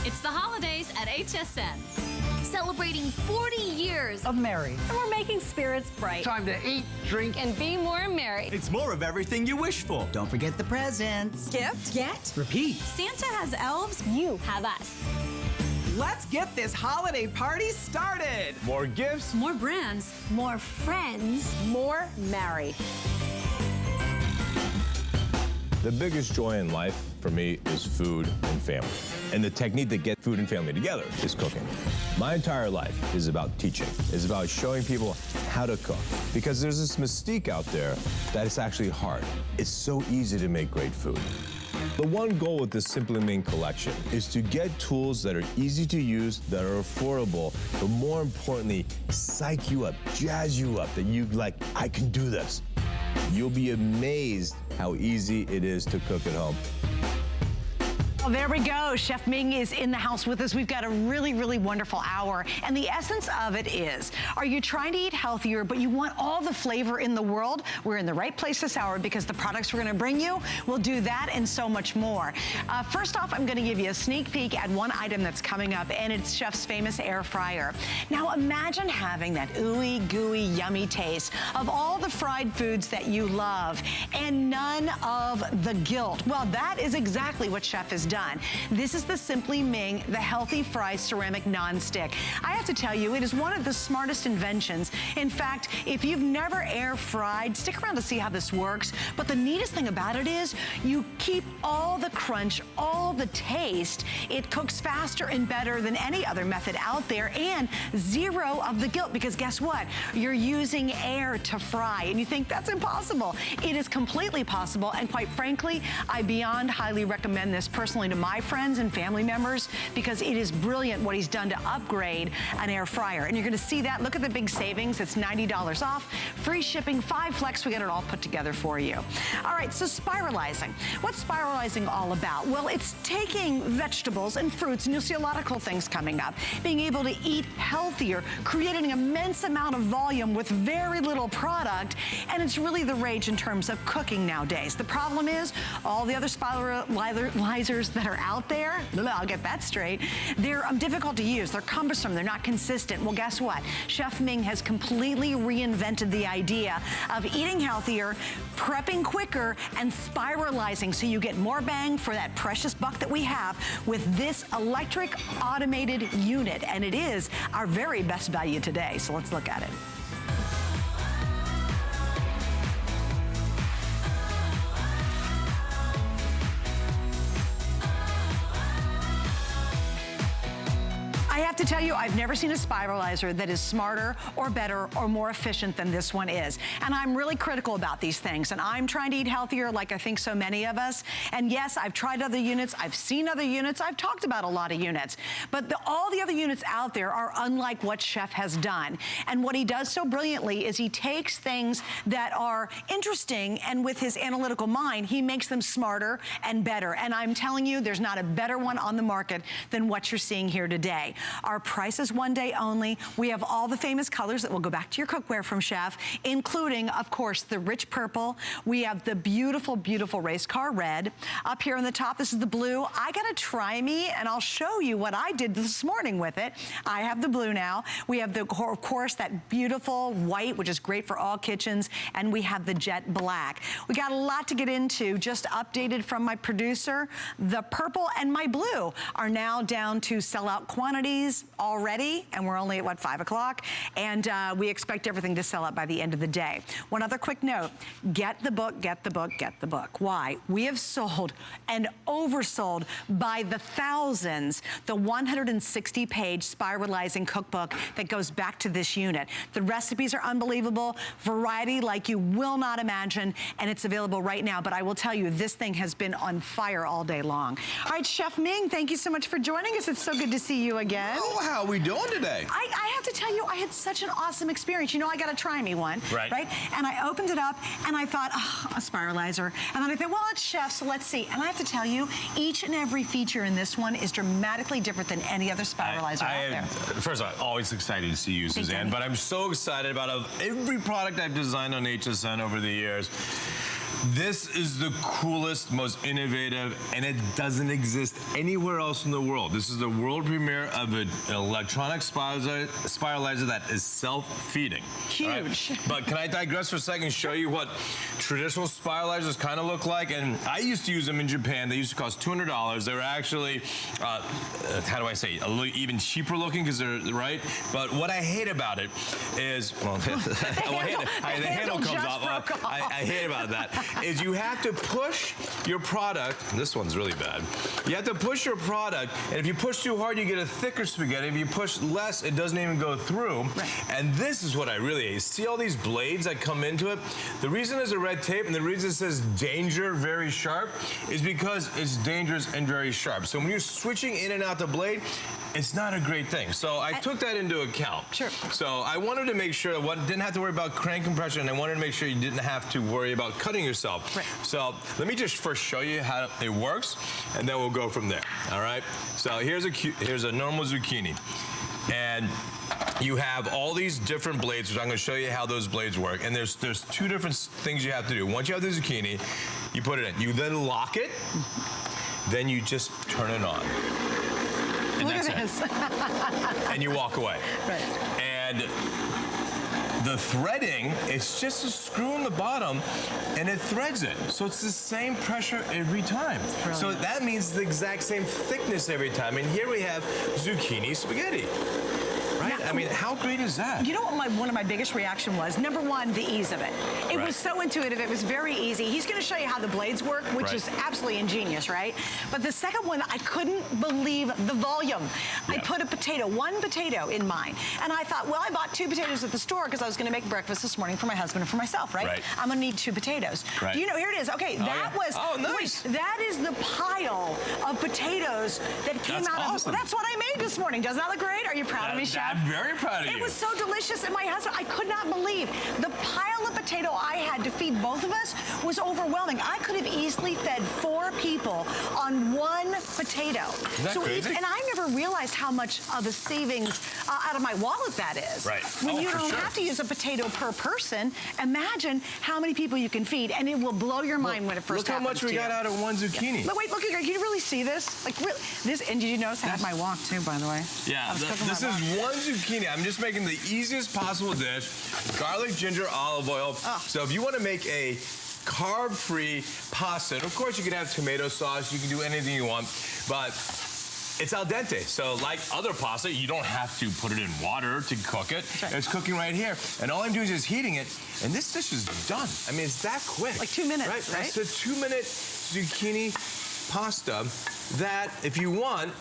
It's the holidays at HSN. Celebrating 40 years of Mary. And we're making spirits bright. Time to eat, drink, and be more merry. It's more of everything you wish for. Don't forget the presents. Gift. Get. Repeat. Santa has elves. You have us. Let's get this holiday party started. More gifts. More brands. more friends. More merry. The biggest joy in life for me is food and family. And the technique that gets food and family together is cooking. My entire life is about teaching. It's about showing people how to cook. Because there's this mystique out there that it's actually hard. It's so easy to make great food. The one goal with this Simply Ming collection is to get tools that are easy to use, that are affordable, but more importantly, psych you up, jazz you up, that you like, I can do this. You'll be amazed how easy it is to cook at home. Well, there we go. Chef Ming is in the house with us. We've got a really, really wonderful hour. And the essence of it is, are you trying to eat healthier, but you want all the flavor in the world? We're in the right place this hour because the products we're gonna bring you will do that and so much more. First off, I'm gonna give you a sneak peek at one item that's coming up, and it's Chef's famous air fryer. Now imagine having that ooey, gooey, yummy taste of all the fried foods that you love and none of the guilt. Well, that is exactly what Chef has done. This is the Simply Ming, the Healthy Fry Ceramic Non-Stick. I have to tell you, it is one of the smartest inventions. In fact, if you've never air fried, stick around to see how this works. But the neatest thing about it is you keep all the crunch, all the taste. It cooks faster and better than any other method out there, and zero of the guilt, because guess what? You're using air to fry, and you think that's impossible. It is completely possible, and quite frankly, I beyond highly recommend this personally to my friends and family members because it is brilliant what he's done to upgrade an air fryer. And you're gonna see that. Look at the big savings. It's $90 off, free shipping, 5 flex. We got it all put together for you. All right, so spiralizing. What's spiralizing all about? Well, it's taking vegetables and fruits, and you'll see a lot of cool things coming up. Being able to eat healthier, creating an immense amount of volume with very little product, and it's really the rage in terms of cooking nowadays. The problem is all the other spiralizers that are out there, I'll get that straight, they're difficult to use, they're cumbersome, they're not consistent. Well, guess what? Chef Ming has completely reinvented the idea of eating healthier, prepping quicker, and spiralizing so you get more bang for that precious buck that we have with this electric automated unit. And it is our very best value today. So let's look at it. I have to tell you, I've never seen a spiralizer that is smarter or better or more efficient than this one is. And I'm really critical about these things. And I'm trying to eat healthier like I think so many of us. And yes, I've tried other units. I've seen other units. I've talked about a lot of units. But all the other units out there are unlike what Chef has done. And what he does so brilliantly is he takes things that are interesting, and with his analytical mind, he makes them smarter and better. And I'm telling you, there's not a better one on the market than what you're seeing here today. Our price is one day only. We have all the famous colors that will go back to your cookware from Chef, including, of course, the rich purple. We have the beautiful, beautiful race car red. Up here on the top, this is the blue. I gotta try me, and I'll show you what I did this morning with it. I have the blue now. We have, of course, that beautiful white, which is great for all kitchens, and we have the jet black. We got a lot to get into. Just updated from my producer. The purple and my blue are now down to sellout quantities already, and we're only at, what, 5 o'clock? And we expect everything to sell out by the end of the day. One other quick note, get the book, get the book, get the book. Why? We have sold and oversold by the thousands the 160-page spiralizing cookbook that goes back to this unit. The recipes are unbelievable, variety like you will not imagine, and it's available right now. But I will tell you, this thing has been on fire all day long. All right, Chef Ming, thank you so much for joining us. It's so good to see you again. Oh, how are we doing today? I have to tell you, I had such an awesome experience. You know, I got to try me one, right? And I opened it up, and I thought, oh, a spiralizer. And then I thought, well, it's Chef, so let's see. And I have to tell you, each and every feature in this one is dramatically different than any other spiralizer out there. First of all, always excited to see you, Suzanne, but I'm so excited about every product I've designed on HSN over the years. This is the coolest, most innovative, and it doesn't exist anywhere else in the world. This is the world premiere of an electronic spiralizer that is self-feeding. Huge. Right? But can I digress for a second and show you what traditional spiralizers kind of look like? And I used to use them in Japan. They used to cost $200. They were actually, how do I say, a little even cheaper looking because they're, right? But what I hate about it is, well, the handle comes off. I hate about that is you have to push your product. This one's really bad. You have to push your product, and if you push too hard, you get a thicker spaghetti. If you push less, it doesn't even go through. Right. And this is what I really hate. See all these blades that come into it? The reason there's a red tape and the reason it says danger, very sharp, is because it's dangerous and very sharp. So when you're switching in and out the blade, it's not a great thing. So I took that into account. Sure. So I wanted to make sure that didn't have to worry about crank compression, and I wanted to make sure you didn't have to worry about cutting yourself. Right. So let me just first show you how it works, and then we'll go from there. All right. So here's a normal zucchini, and you have all these different blades, which I'm going to show you how those blades work. And there's two different things you have to do. Once you have the zucchini, you put it in. You then lock it. Then you just turn it on. And look at this. And you walk away. Right. And the threading, it's just a screw in the bottom, and it threads it. So it's the same pressure every time. So that means the exact same thickness every time. And here we have zucchini spaghetti. Right? I mean, how great is that? You know what one of my biggest reaction was? Number one, the ease of it. It was so intuitive. It was very easy. He's going to show you how the blades work, which is absolutely ingenious, right? But the second one, I couldn't believe the volume. I put one potato in mine. And I thought, well, I bought 2 potatoes at the store because I was going to make breakfast this morning for my husband and for myself, right? I'm going to need 2 potatoes. Do you know, here it is. Okay, that was, nice. Wait, that is the pile of potatoes that came out of, that's what I made this morning. Doesn't that look great? Are you proud of me, Chef? I'm very proud of you. It was so delicious, and my husband, I could not believe the pile of potato I had to feed both of us was overwhelming. I could have easily fed 4 people on 1 potato. Isn't that crazy? And I never realized how much of a savings out of my wallet that is. Right. When you don't have to use a potato per person, imagine how many people you can feed, and it will blow your mind when it first happens. Look how much we got out of 1 zucchini. But wait, look, can you really see this? Like, really, this, and did you notice I had my wok too, by the way? Yeah, this is 1 zucchini. I'm just making the easiest possible dish. Garlic, ginger, olive oil. So if you want to make a carb-free pasta, and of course you can have tomato sauce, you can do anything you want, but it's al dente. So like other pasta, you don't have to put it in water to cook it. It's cooking right here. And all I'm doing is heating it, and this dish is done. I mean, it's that quick. Like 2 minutes, right? It's a 2-minute zucchini pasta that, if you want,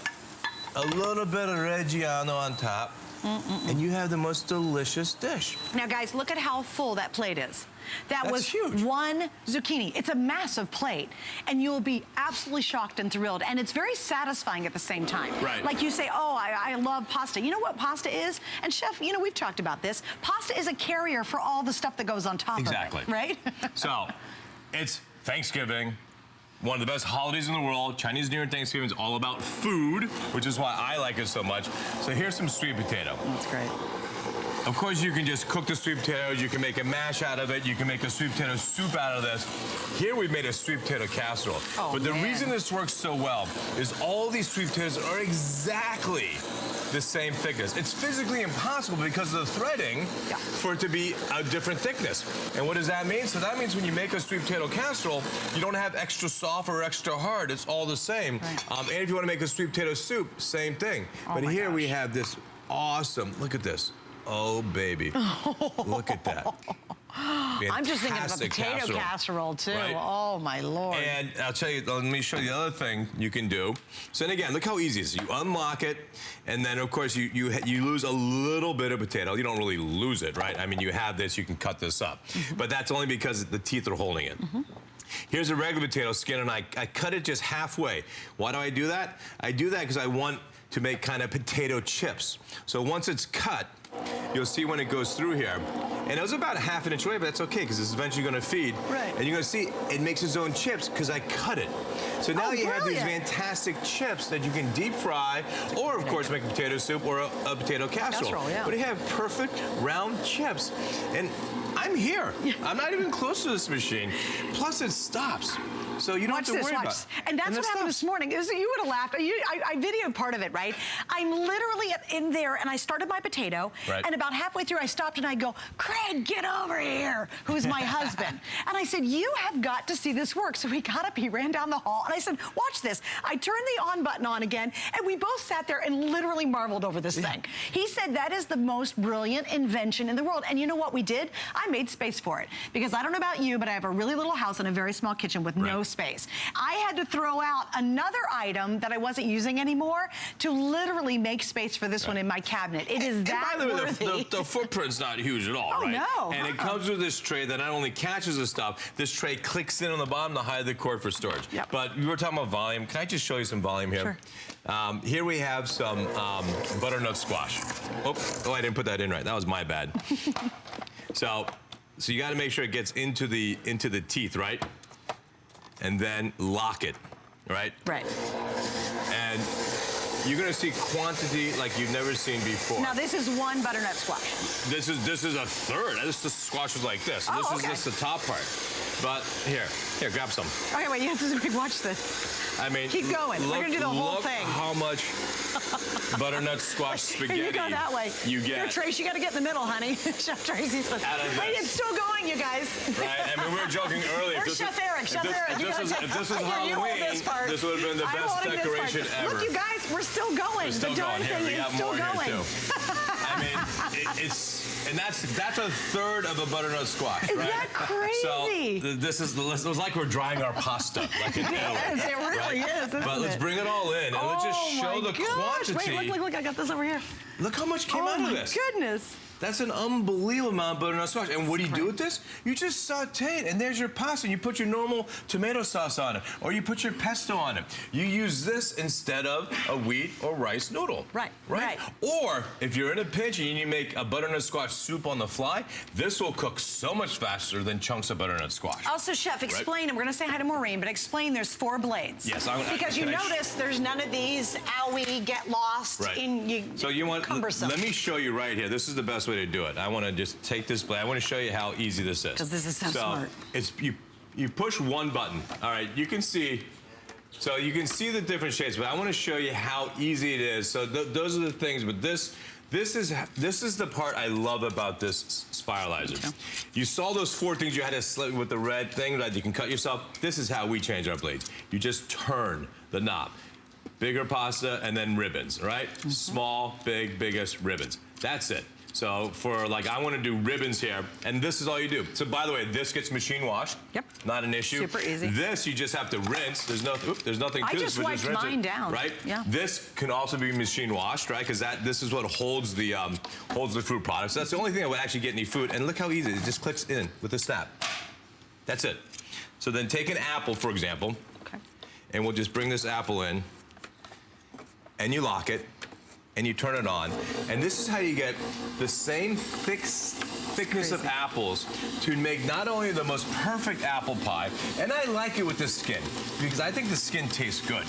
a little bit of Reggiano on top, and you have the most delicious dish. Now, guys, look at how full that plate is. That was huge. 1 zucchini. It's a massive plate, and you'll be absolutely shocked and thrilled, and it's very satisfying at the same time. Right. Like you say, oh, I love pasta. You know what pasta is? And Chef, you know, we've talked about this. Pasta is a carrier for all the stuff that goes on top of it, right? So, it's Thanksgiving. One of the best holidays in the world. Chinese New Year and Thanksgiving is all about food, which is why I like it so much. So here's some sweet potato. That's great. Of course, you can just cook the sweet potatoes. You can make a mash out of it. You can make a sweet potato soup out of this. Here we made a sweet potato casserole. But the reason this works so well is all these sweet potatoes are exactly the same thickness. It's physically impossible because of the threading for it to be a different thickness. And what does that mean? So that means when you make a sweet potato casserole, you don't have extra soft or extra hard. It's all the same. And if you want to make a sweet potato soup, same thing. But here we have this awesome, look at this. Oh, baby. Look at that. I'm just thinking of a potato casserole too. Right? Oh, my Lord. And I'll tell you, let me show you the other thing you can do. So, and again, look how easy it is. You unlock it, and then, of course, you lose a little bit of potato. You don't really lose it, right? I mean, you have this, you can cut this up. But that's only because the teeth are holding it. Here's a regular potato skin, and I cut it just halfway. Why do I do that? I do that because I want to make kind of potato chips. So once it's cut, you'll see when it goes through here. And it was about 1/2 inch away, but that's okay because it's eventually going to feed. Right. And you're going to see it makes its own chips because I cut it. So now you have these fantastic chips that you can deep fry, or of course make a potato soup or a potato casserole. But you have perfect round chips. And I'm I'm here. I'm not even close to this machine. Plus, it stops. So you don't have to worry about it. And that's what happened this morning. You would have laughed. I videoed part of it, right? I'm literally in there, and I started my potato, and about halfway through, I stopped, and I go, Craig, get over here, who's my husband. And I said, you have got to see this work. So he got up, he ran down the hall, and I said, watch this. I turned the on button on again, and we both sat there and literally marveled over this thing. He said that is the most brilliant invention in the world. And you know what we did? I made space for it. Because I don't know about you, but I have a really little house and a very small kitchen with no space. I had to throw out another item that I wasn't using anymore to literally make space for this one in my cabinet. It is that worthy. The footprint's not huge at all, right? No. And it comes with this tray that not only catches the stuff, this tray clicks in on the bottom to hide the cord for storage. But we were talking about volume. Can I just show you some volume here? Sure. Here we have some butternut squash. Oh, I didn't put that in right. That was my bad. So you got to make sure it gets into the teeth, right? And then lock it, right? Right. And you're gonna see quantity like you've never seen before. Now this is one butternut squash. This is a third. The squash was like this. This is just the top part. But here, grab some. Okay, wait, you have to watch this. I mean, keep going. We're gonna do the whole thing. How much butternut squash spaghetti you go that way. You get. Here, Trace, you got to get in the middle, honey. Chef Tracy's with. Wait, it's still going, you guys. Right. I mean, we were joking earlier. Where's Chef Eric? If this was Halloween, this would have been the best decoration ever. Look, you guys, we're still going. We're still the darn going. Here, thing we is got still more going. here too. I mean, and that's a third of a butternut squash, Is right? that crazy? So it was like we're drying our pasta, like in Italy. Yes, it really is. But let's bring it all in, and let's just show the quantity. Wait, look, I got this over here. Look how much came out of this. Oh my goodness. That's an unbelievable amount of butternut squash. And what do you do with this? You just saute it, and there's your pasta. You put your normal tomato sauce on it, or you put your pesto on it. You use this instead of a wheat or rice noodle. Right. Or if you're in a pinch and you need to make a butternut squash soup on the fly, this will cook so much faster than chunks of butternut squash. Also, Chef, explain, and we're going to say hi to Maureen, but explain there's 4 blades. Yes. Because you notice there's none of these, owie, get lost, So you want, cumbersome. let me show you right here. This is the best way to do it. I want to just take this blade. I want to show you how easy this is. Because this is so smart. It's you push one button. All right, you can see. So you can see the different shapes, but I want to show you how easy it is. So those are the things. But this is the part I love about this spiralizer. Okay. You saw those 4 things you had to slip with the red thing that you can cut yourself. This is how we change our blades. You just turn the knob. Bigger pasta and then ribbons, right? Small, big, biggest, ribbons. That's it. So for I want to do ribbons here, and this is all you do. So by the way, this gets machine washed. Yep. Not an issue. Super easy. This you just have to rinse. There's nothing to this. I just wiped mine down. Right. Yeah. This can also be machine washed, right? Because this is what holds the food products. So that's the only thing that would actually get any food. And look how easy it just clicks in with a snap. That's it. So then take an apple, for example. Okay. And we'll just bring this apple in, and you lock it. And you turn it on, and this is how you get the same thickness of apples to make not only the most perfect apple pie, and I like it with the skin, because I think the skin tastes good,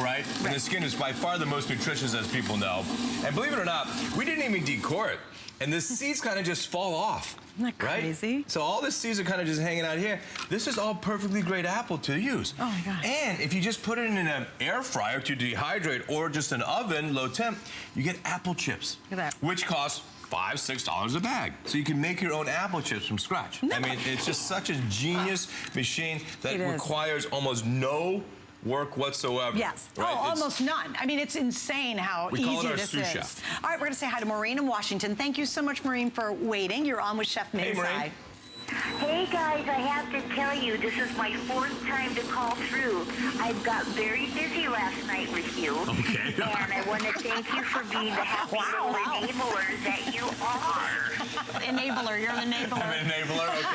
right? And the skin is by far the most nutritious, as people know. And believe it or not, we didn't even decore it, and the seeds kind of just fall off. Isn't that crazy? Right? So all the seeds are kind of just hanging out here. This is all perfectly great apple to use. Oh my God. And if you just put it in an air fryer to dehydrate or just an oven, low temp, you get apple chips. Look at that. Which cost $5, $6 a bag. So you can make your own apple chips from scratch. I mean, it's just such a genius machine that requires almost no work whatsoever. Yes. Right? Almost none. I mean, it's insane how easy this is. Chef. All right, we're going to say hi to Maureen in Washington. Thank you so much, Maureen, for waiting. You're on with Chef Ming Tsai. Hey guys, I have to tell you, this is my 4th time to call through. I got very busy last night with you. Okay. And I want to thank you for being the happy little enabler that you are. Enabler, you're an enabler. I'm an enabler, okay.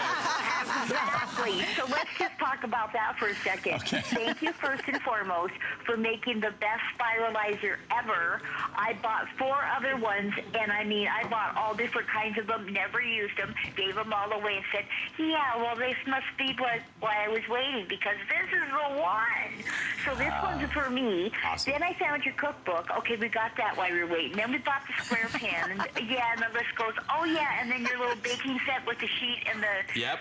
Wait, so let's just talk about that for a second. Okay. Thank you first and foremost for making the best spiralizer ever. I bought 4 other ones, and I mean, I bought all different kinds of them, never used them, gave them all away and said, yeah, well, this must be why I was waiting, because this is the one. So this one's for me. Awesome. Then I found your cookbook. Okay, we got that while we were waiting. Then we bought the square pan. And, yeah, and the list goes, oh, yeah, and then your little baking set with the sheet and the... Yep.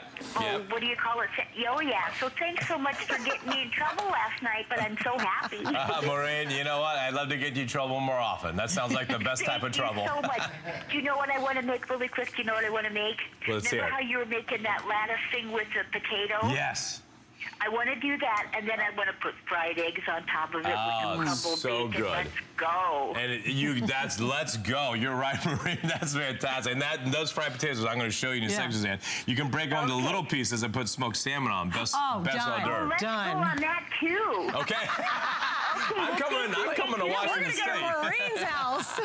What do you call it? Oh, yeah. So thanks so much for getting me in trouble last night, but I'm so happy. Maureen, you know what? I'd love to get you in trouble more often. That sounds like the best type of trouble. Thank you so much. Do you know what I want to make really quick? Do you know what I want to make? Let's hear Remember it. how you were making that lattice thing with the potato? Yes. I want to do that, and then I want to put fried eggs on top of it with some crumbled so bacon. good. Let's go. And that's let's go. You're right, Maureen. That's fantastic. And those fried potatoes I'm going to show you in a second, Suzanne. You can break them into little pieces and put smoked salmon on. Best hors d'oeuvre. Let's go on that too. Okay. I'm coming to Washington State. We're going to go to Maureen's house.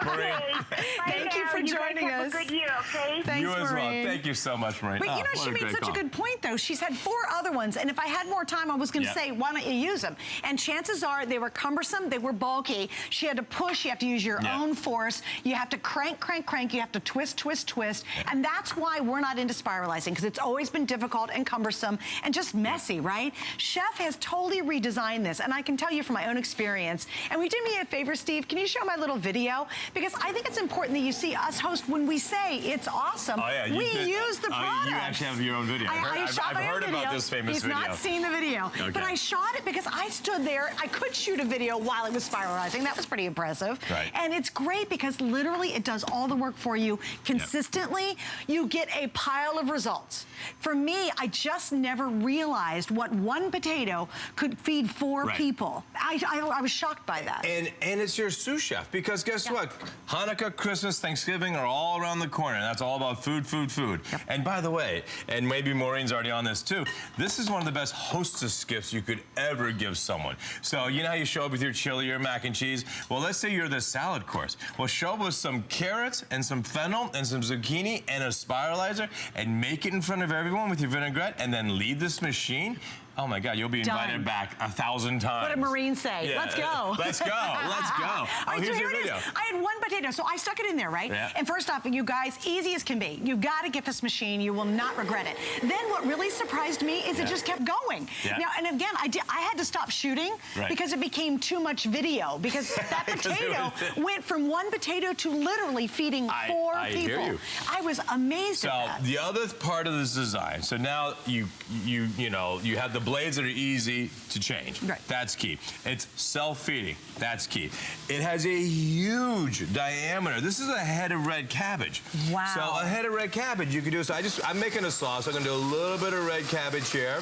Maureen. Thank you for joining us. Have a good year, okay? Thanks, You as well. Maureen. Thank you so much, Maureen. But you know, what she a made great such call. a good point, though. She's had 4 other ones, and if I had more time, I was going to say, why don't you use them? And chances are they were cumbersome, they were bulky. She had to push, you have to use your own force. You have to crank, crank, crank. You have to twist, twist, twist. And that's why we're not into spiralizing, because it's always been difficult and cumbersome and just messy, right? Chef has totally redesigned this, and I can tell you from my own experience. And we do me a favor, Steve, can you show my little video? Because I think it's important that you see us host when we say it's awesome. Oh, yeah, we use the product. You actually have your own video. I've heard about this famous video. He's not seen the video. Okay. But I shot it because I stood there. I could shoot a video while it was spiralizing. That was pretty impressive. Right. And it's great because literally it does all the work for you consistently. You get a pile of results. For me, I just never realized what one potato could feed 4 people. I was shocked by that. And it's your sous chef, because guess what? Hanukkah, Christmas, Thanksgiving are all around the corner. That's all about food, food, food. And by the way, and maybe Maureen's already on this too, this is one of the best hostess gifts you could ever give someone. So you know how you show up with your chili or mac and cheese? Well, let's say you're the salad course. Well, show up with some carrots and some fennel and some zucchini and a spiralizer and make it in front of everyone with your vinaigrette and then leave this machine. Oh my God, you'll be invited back 1,000 times. What did Maureen say? Yeah. Let's go. Let's go. Let's go. All right, here's so your here it video. is. I had 1 potato, so I stuck it in there, right? Yeah. And first off, you guys, easy as can be. You got to get this machine. You will not regret it. Then what really surprised me is it just kept going. Now, and again, I had to stop shooting because it became too much video, because that potato went from 1 potato to literally feeding 4 I people. hear you. I was amazed at that. So the other part of this design, so now you have the blades that are easy to change. Right. That's key. It's self-feeding. That's key. It has a huge diameter. This is a head of red cabbage. Wow. So a head of red cabbage you can do. So I'm making a sauce. I'm gonna do a little bit of red cabbage here,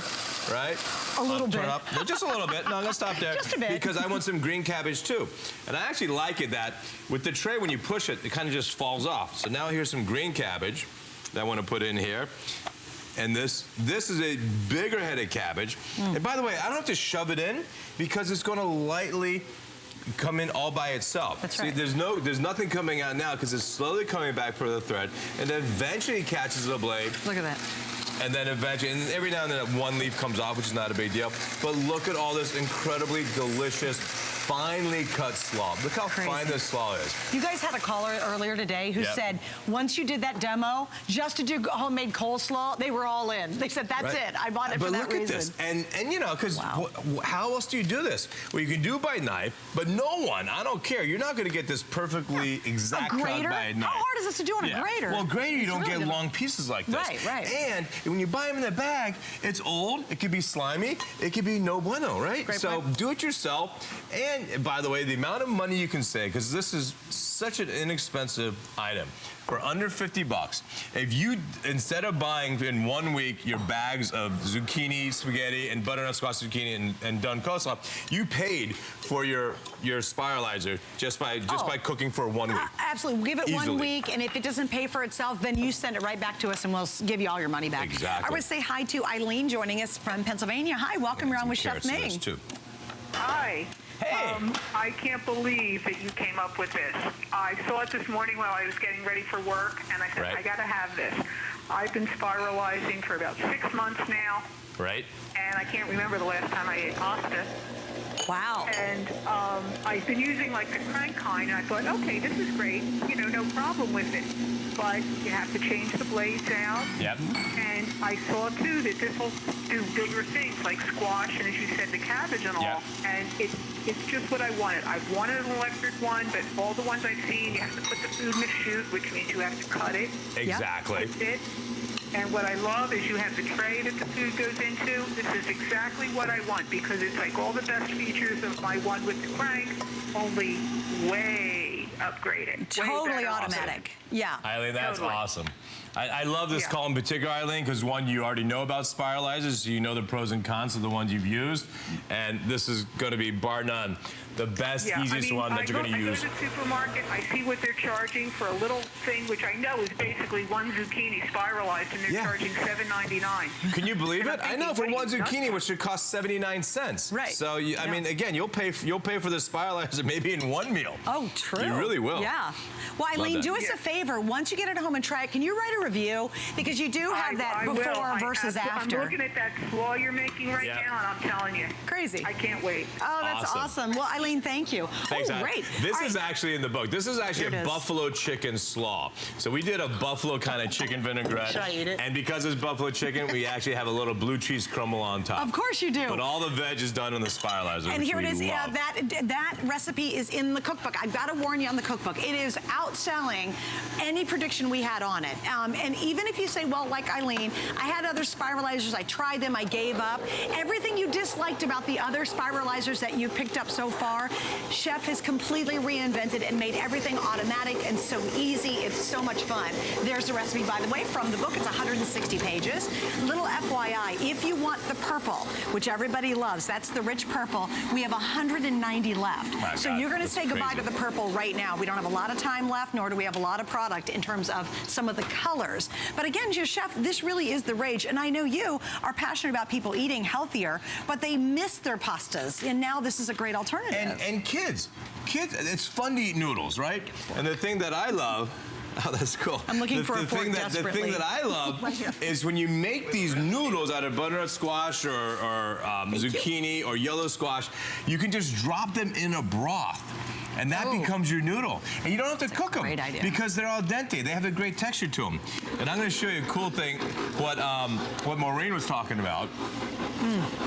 right? A little bit. Turn up. No, just a little bit. No, I'm gonna stop there. Just a bit. Because I want some green cabbage too. And I actually like it that with the tray, when you push it, it kind of just falls off. So now here's some green cabbage that I want to put in here. And this is a bigger head of cabbage. And by the way, I don't have to shove it in because it's going to lightly come in all by itself. That's See, right. there's nothing coming out now because it's slowly coming back for the thread, and then eventually it catches the blade. Look at that. And then eventually, and every now and then 1 leaf comes off, which is not a big deal. But look at all this incredibly delicious, finely cut slaw. Look how fine this slaw is. You guys had a caller earlier today who said once you did that demo, just to do homemade coleslaw, they were all in. They said, that's it. I bought it for that reason. But look at this. And you know, because how else do you do this? Well, you can do it by knife, but no one, I don't care. You're not going to get this perfectly exact cut by a knife. How hard is this to do on a grater? Well, grater, you don't get long pieces like this. Right. And when you buy them in the bag, it's old, it could be slimy, it could be no bueno, right? So do it yourself. And by the way, the amount of money you can save, because this is such an inexpensive item, for under 50 bucks, if you, instead of buying in 1 week your bags of zucchini, spaghetti, and butternut squash zucchini and done coleslaw, you paid for your spiralizer just by cooking for 1 week. Absolutely. We'll give it Easily. 1 week, and if it doesn't pay for itself, then you send it right back to us, and we'll give you all your money back. Exactly. I would say hi to Eileen joining us from Pennsylvania. Hi, welcome. You're on with Chef Ming. Hi. Hey. I can't believe that you came up with this. I saw it this morning while I was getting ready for work, and I said, I got to have this. I've been spiralizing for about 6 months now, Right? and I can't remember the last time I ate pasta. Wow. And I've been using like the crank kind, and I thought, okay, this is great, you know, no problem with it. But you have to change the blades out. Yep. And I saw too that this will do bigger things like squash and, as you said, the cabbage and all. Yep. And it's just what I wanted. I wanted an electric one, but all the ones I've seen, you have to put the food in the chute, which means you have to cut it. Exactly. That's it. And what I love is you have the tray that the food goes into. This is exactly what I want because it's like all the best features of my one with the crank, only way upgraded. Totally automatic. Yeah. Eileen, that's Totally. awesome. I love this Yeah. call in particular, Eileen, because one, you already know about spiralizers, so you know the pros and cons of the ones you've used, and this is going to be, bar none, the best, easiest one that you're going to use. I go to the supermarket, I see what they're charging for a little thing, which I know is basically one zucchini spiralized, and they're charging $7.99. Can you believe it? I know, for one What are you zucchini, nuts? which should cost 79 cents. Right. So, I mean, again, you'll pay for the spiralizer maybe in one meal. Oh, true. You really will. Yeah. Well, Eileen, that. do us a favor. Once you get it home and try it, can you write a review? Because you do have that I before will. versus after. I'm looking at that slaw you're making right Yeah. now, and I'm telling you. Crazy. I can't wait. Oh, that's awesome. Well, Eileen, thank you. Thanks, oh, Eileen. great. This All is right. actually in the book. This is actually Here it a is. buffalo chicken slaw. So we did a buffalo kind of chicken vinaigrette. Should I eat it? And because it's buffalo chicken, we actually have a little blue cheese crumble on top. Of course you do. But all the veg is done in the spiralizer, And which here it we is. love. That recipe is in the cookbook. I've got to warn you on the cookbook. It is outselling any prediction we had on it. And even if you say, well, like Eileen, I had other spiralizers. I tried them. I gave up. Everything you disliked about the other spiralizers that you picked up so far, Chef has completely reinvented and made everything automatic and so easy. It's so much fun. There's the recipe, by the way, from the book. It's 160 pages. Little FYI, if you want the purple, which everybody loves, that's the rich purple, we have 190 left. My So God, you're going to that's say goodbye crazy. to the purple right now. We don't have a lot of time left, nor do we have a lot of product in terms of some of the colors. But again, dear Chef, this really is the rage. And I know you are passionate about people eating healthier, but they miss their pastas. And now this is a great alternative. And kids, it's fun to eat noodles, right? And the thing that I love, oh, that's cool. I'm looking for a fork The desperately. thing that I love Right here. is when you make these noodles out of butternut squash or zucchini or yellow squash, you can just drop them in a broth. And that becomes your noodle. And you don't have to cook them great idea. because they're al dente. They have a great texture to them. And I'm going to show you a cool thing. What Maureen was talking about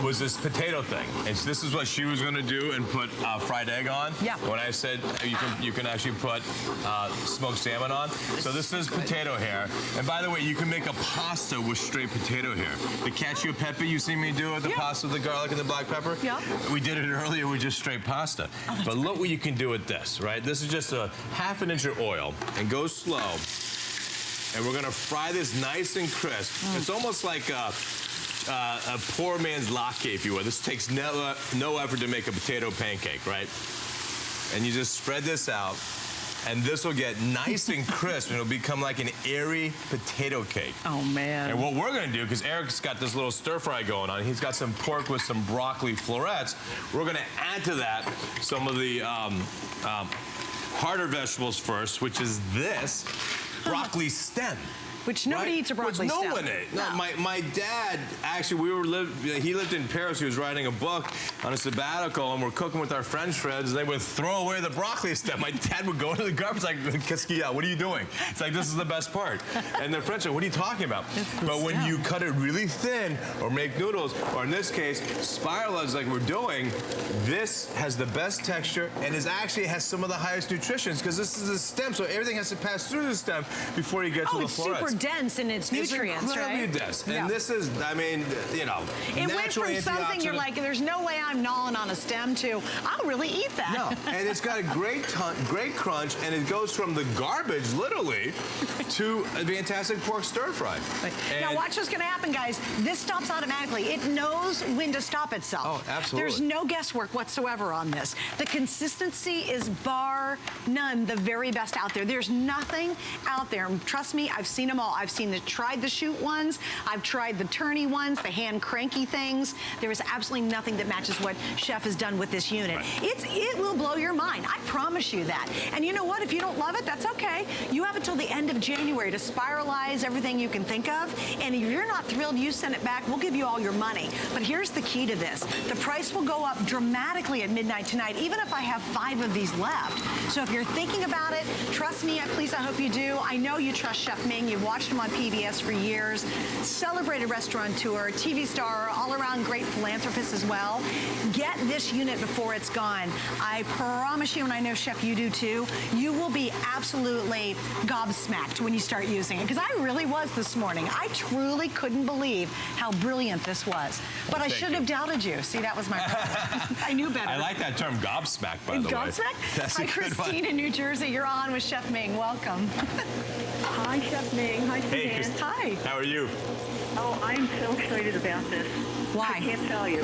was this potato thing. And so this is what she was going to do and put fried egg on. Yeah. When I said you can actually put smoked salmon on. So this is potato hair. And by the way, you can make a pasta with straight potato hair. The cacio e pepe you see me do with the pasta with the garlic and the black pepper. Yeah. We did it earlier with just straight pasta. But look what you can do with this, right? This is just a ½ an inch of oil and go slow. And we're gonna fry this nice and crisp. It's almost like a poor man's latte, if you will. This takes no effort to make a potato pancake, right? And you just spread this out, and this will get nice and crisp, and it'll become like an airy potato cake. Oh, man. And what we're gonna do, because Eric's got this little stir fry going on, he's got some pork with some broccoli florets, we're gonna add to that some of the harder vegetables first, which is this broccoli stem. Which nobody eats a broccoli Which no stem. one ate. No, my dad, actually, he lived in Paris. He was writing a book on a sabbatical, and we're cooking with our French friends, and they would throw away the broccoli stem. My dad would go into the garbage like, qu'est-ce qu'il y a? What are you doing? It's like, this is the best part. And the French are, what are you talking about? But when you cut it really thin, or make noodles, or in this case, spiralize like we're doing, this has the best texture, and actually has some of the highest nutrition, because this is a stem, so everything has to pass through the stem before you get to the it's florets. super dense in its nutrients, it's incredibly right? dense. Yeah. And this is, I mean, you know, It went natural from something you're antioxidant. like, there's no way I'm gnawing on a stem to, I'll really eat that. No, and it's got a great crunch, and it goes from the garbage, literally, to a fantastic pork stir fry. Now watch what's going to happen, guys. This stops automatically. It knows when to stop itself. Oh, absolutely. There's no guesswork whatsoever on this. The consistency is bar none the very best out there. There's nothing out there. Trust me, I've seen them all. all. I've tried the shoot ones. I've tried the turny ones, the hand cranky things. There is absolutely nothing that matches what Chef has done with this unit. Right. It will blow your mind. I promise you that. And you know what? If you don't love it, that's okay. You have until the end of January to spiralize everything you can think of. And if you're not thrilled, you send it back. We'll give you all your money. But here's the key to this. The price will go up dramatically at midnight tonight, even if I have 5 of these left. So if you're thinking about it, trust me, please, I hope you do. I know you trust Chef Ming. You've watched him on PBS for years. Celebrated restaurateur, TV star, all-around great philanthropist as well. Get this unit before it's gone. I promise you, and I know, Chef, you do too, you will be absolutely gobsmacked when you start using it. Because I really was this morning. I truly couldn't believe how brilliant this was. But I shouldn't have doubted you. See, that was my problem. I knew better. I like that term, gobsmacked, by the way. Gobsmacked? That's Hi, Christine in New Jersey. You're on with Chef Ming. Welcome. Hi, Chef Ming. Hi, Suzanne. Hey, Christine. Hi. How are you? Oh, I'm so excited about this. Why? I can't tell you.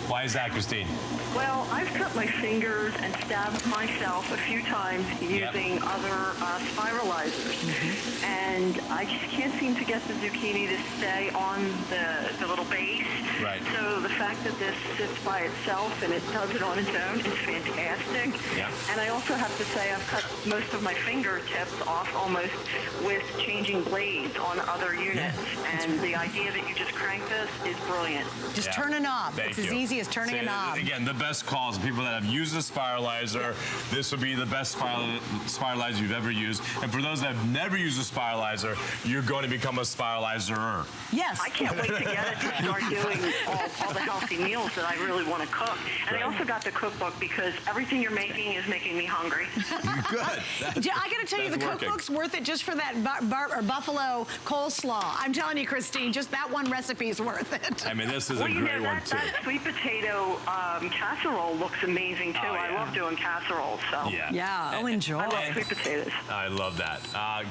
Why is that, Christine? Well, I've cut my fingers and stabbed myself a few times using other spiralizers. And I just can't seem to get the zucchini to stay on the little base. Right. So the fact that this sits by itself and it does it on its own is fantastic. Yeah. And I also have to say I've cut most of my fingertips off almost with changing blades on other units. And the idea that you just crank this is brilliant. Just turn a knob. Thank It's you. as easy as turning a knob. Again, the best calls, people that have used the spiralizer, this will be the best spiralizer you've ever used. And for those that have never used a spiralizer, you're going to become a spiralizer-er. Yes. I can't wait to get it to start doing all the healthy meals that I really want to cook. And I also got the cookbook because everything you're making is making me hungry. Good. I got to tell you, the cookbook's worth it just for that buffalo coleslaw. I'm telling you, Christine, just that one recipe is worth it. I mean, this is a You great know, one, too. that sweet potato casserole looks amazing, too. I love doing casseroles, so. Yeah, I'll enjoy. I love sweet potatoes. I love that.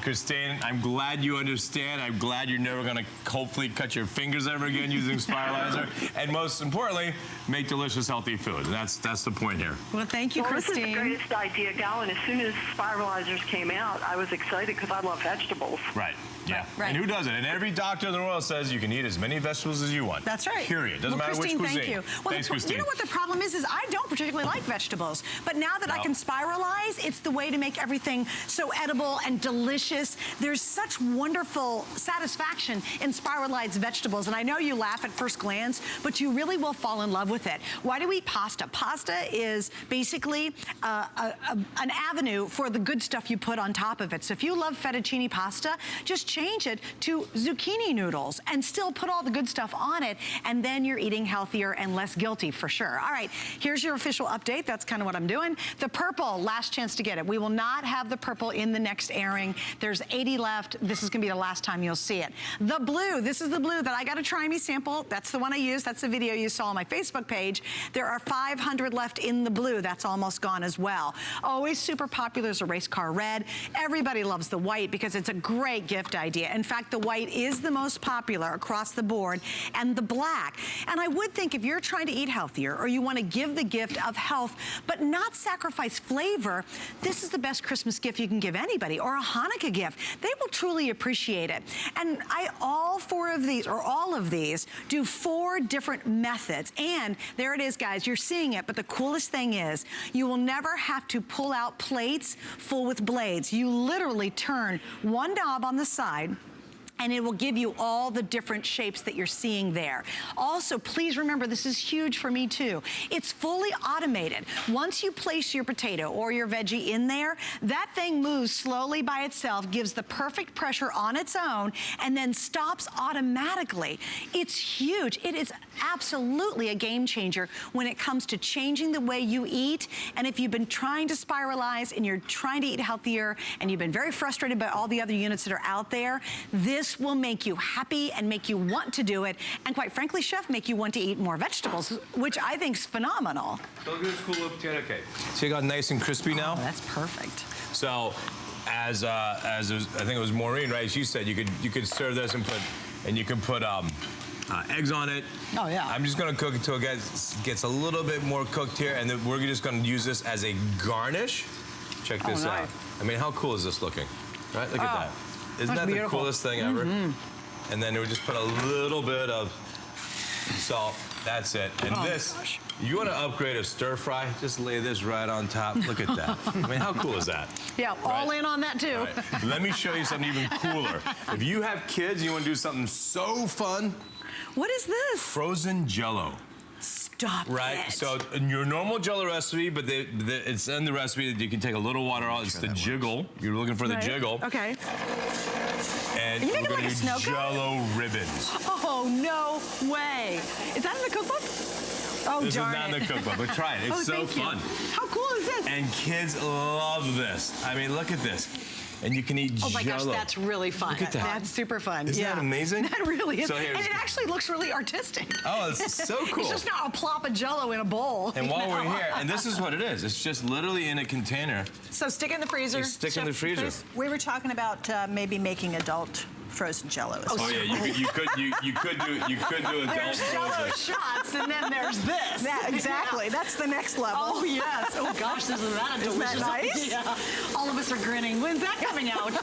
Christine, I'm glad you understand. I'm glad you're never going to hopefully cut your fingers ever again using spiralizer. And most importantly, make delicious, healthy food. And that's the point here. Well, thank you, Well, Christine. this is the greatest idea, Gal, and as soon as spiralizers came out, I was excited because I love vegetables. Right. Yeah. Right. And who doesn't? And every doctor in the world says you can eat as many vegetables as you want. That's right. Period. Doesn't matter Christine, which cuisine. thank you. Well, Thanks, Christine. You know what the problem is I don't particularly like vegetables. But now that I can spiralize, it's the way to make everything so edible and delicious. There's such wonderful satisfaction in spiralized vegetables. And I know you laugh at first glance, but you really will fall in love with it. Why do we eat pasta? Pasta is basically an avenue for the good stuff you put on top of it. So if you love fettuccine pasta, just change it to zucchini noodles and still put all the good stuff on it, and then you're eating healthier and less guilty for sure. All right, here's your official update. That's kind of what I'm doing. The purple, last chance to get it. We will not have the purple in the next airing. There's 80 left. This is gonna be the last time you'll see it. The blue, this is the blue that I got a try me sample. That's the one I used. That's the video you saw on my Facebook page. There are 500 left in the blue. That's almost gone as well. Always super popular is a race car red. Everybody loves the white because it's a great gift idea. In fact, the white is the most popular across the board, and the black. And I would think if you're trying to eat healthier or you want to give the gift of health but not sacrifice flavor, this is the best Christmas gift you can give anybody, or a Hanukkah gift. They will truly appreciate it. And all of these do 4 different methods. And there it is, guys. You're seeing it, but the coolest thing is you will never have to pull out plates full with blades. You literally turn one knob on the side, and it will give you all the different shapes that you're seeing there. Also, please remember, this is huge for me too. It's fully automated. Once you place your potato or your veggie in there, that thing moves slowly by itself, gives the perfect pressure on its own, and then stops automatically. It's huge. It is absolutely a game changer when it comes to changing the way you eat. And if you've been trying to spiralize and you're trying to eat healthier and you've been very frustrated by all the other units that are out there, this will make you happy and make you want to do it. And quite frankly, Chef, make you want to eat more vegetables, which I think is phenomenal. Look at this cool little potato cake. See, it got nice and crispy now? Oh, that's perfect. So, as I think it was Maureen, right? She said you could serve this and you can put eggs on it. Oh, yeah. I'm just gonna cook it until it gets a little bit more cooked here, and then we're just gonna use this as a garnish. Check this out. I mean, how cool is this looking? Right, look at that. Isn't that the beautiful. coolest thing ever? And then we just put a little bit of salt. That's it. And this, you want to upgrade a stir fry? Just lay this right on top. Look at that. I mean, how cool is that? Yeah, all in on that too. All right. Let me show you something even cooler. If you have kids, you want to do something so fun. What is this? Frozen Jell-O. Stop Right, it. so in your normal Jell-O recipe, but it's in the recipe that you can take a little water out. It's the jiggle. You're looking for the jiggle. Okay. And Are you we're making gonna like a do snow cone? Jell-O ribbons. Oh, no way. Is that in the cookbook? Oh, This is darn not it. in the cookbook, but try it. It's so thank you. fun. How cool is this? And kids love this. I mean, look at this. And you can eat Oh my Jell-O. gosh, that's really fun. Look at that. That's super fun. Isn't yeah. that amazing? That really is. So here's- And it actually looks really artistic. Oh, it's so cool. It's just not a plop of Jell-O in a bowl. And while you know? we're here, and this is what it is. It's just literally in a container. So stick it in the freezer. You stick it in the freezer. We were talking about maybe making adult frozen Jell-O. Oh yeah, you could do adult There's Jell-O frozen. shots, and then there's this. That, exactly. That's the next level. Oh, yes. Oh, gosh, isn't that a Isn't that delicious nice? Yeah. All of us are grinning. When's that coming out?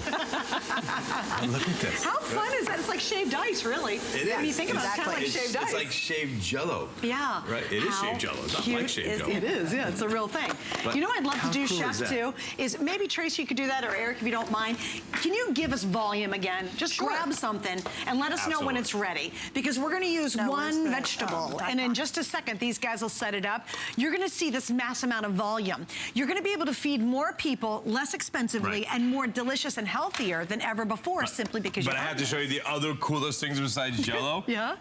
Look at this. How fun is that? It's like shaved ice, really. It is. When you think about it, it's kind of like shaved ice. It's like shaved Jell-O. Yeah. Right? It is How shaved Jell-O. It's not cute like shaved is- Jell-O. It is, yeah. It's a real thing. But you know what I'd love to how do, cool Chef, is that? too, is maybe, Tracy, you could do that, or Eric, if you don't mind. Can you give us volume again? Just grab something and let us know when Absolutely. it's ready. Because we're going to use No, where's one the- vegetable. oh, And in just a second, these guys will set it up. You're going to see this mass amount of volume. You're going to be able to feed more people less expensively Right. and more delicious and healthier than ever before, simply because But you I have to show you the other coolest things besides Jell-O. Yeah?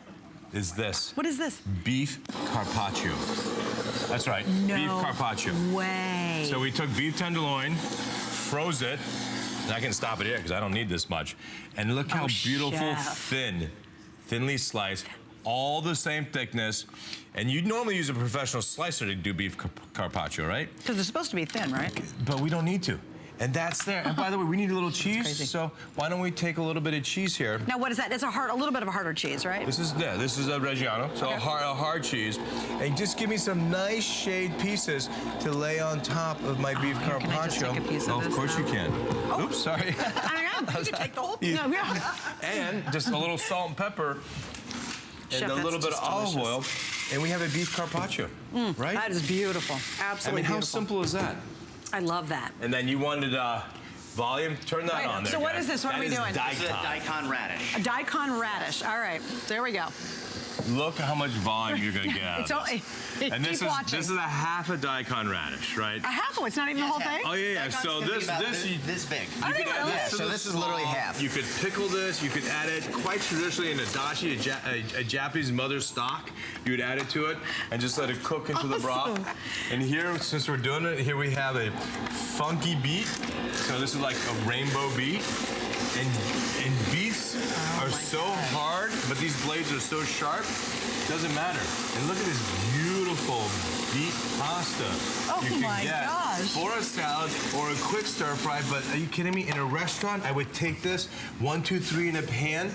Is this. What is this? Beef carpaccio. That's right. No Beef carpaccio. way. So we took beef tenderloin, froze it, and I can stop it here because I don't need this much. And look how beautiful, Chef. thinly sliced, all the same thickness. And you'd normally use a professional slicer to do beef carpaccio, right? Because it's supposed to be thin, right? But we don't need to. And that's there. And by the way, we need a little cheese. crazy. So why don't we take a little bit of cheese here? Now, what is that? It's a little bit of a harder cheese, right? This is a Reggiano, so a hard cheese. And just give me some nice shaved pieces to lay on top of my beef Can carpaccio. I just take a piece of Of this course now? you can. Oh. Oops, sorry. I know. You can take the whole thing. Yeah. No, yeah. And just a little salt and pepper Chef, and a little that's bit of just olive delicious. oil, and we have a beef carpaccio, right? That is beautiful. I Absolutely mean, how beautiful. simple is that? I love that. And then you wanted volume. Turn that Right, on there. so what guys. is this? What That are we is doing? This is a daikon. daikon radish. A daikon radish. All right. There we go. Look how much volume you're gonna get out It's of all, this. And keep watching. this is a half a daikon radish, right? A half of it's not even the whole thing? Oh yeah. Daikon's So gonna be this about you this big. You could add Yeah, this to so the this is literally slaw. half. You could pickle this. You could add it quite traditionally in a dashi, a Japanese mother stock. You would add it to it and just let it cook into the broth. And here, since we're doing it, here we have a funky beet. So this is like a rainbow beet. And beets are so hard, but these blades are so sharp, doesn't matter. And look at this beautiful beet pasta. Oh you can my get gosh. for a salad or a quick stir fry. But are you kidding me? In a restaurant, I would take this 1, 2, 3 in a pan,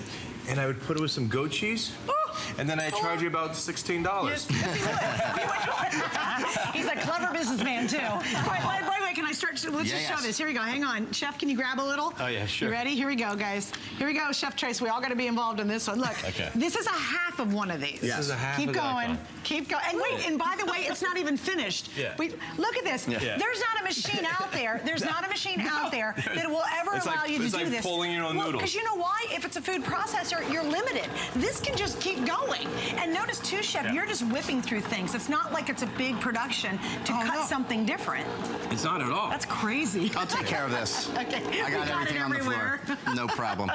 and I would put it with some goat cheese. And then I charge you about $16. Yes, he would. He's a clever businessman, too. By the way, can I start? Let's just show this. Here we go. Hang on. Chef, can you grab a little? Oh, yeah, sure. You ready? Here we go, guys. Here we go, Chef Trace. We all got to be involved in this one. Look, Okay. this is a half of one of these. This is a half Keep of going. daikon. Keep going. And wait, and by the way, it's not even finished. Yeah. Look at this. Yeah. There's not a machine out there. There's not a machine out there that will ever It's allow like- you to it's do like this. pulling your own noodles. Because you know why? If it's a food processor, you're limited. This can just keep going. And notice too, Chef, you're just whipping through things. It's not like it's a big production to cut something different. It's not at all. That's crazy. I'll take care of this. Okay, I got everything it on the everywhere. floor. No problem.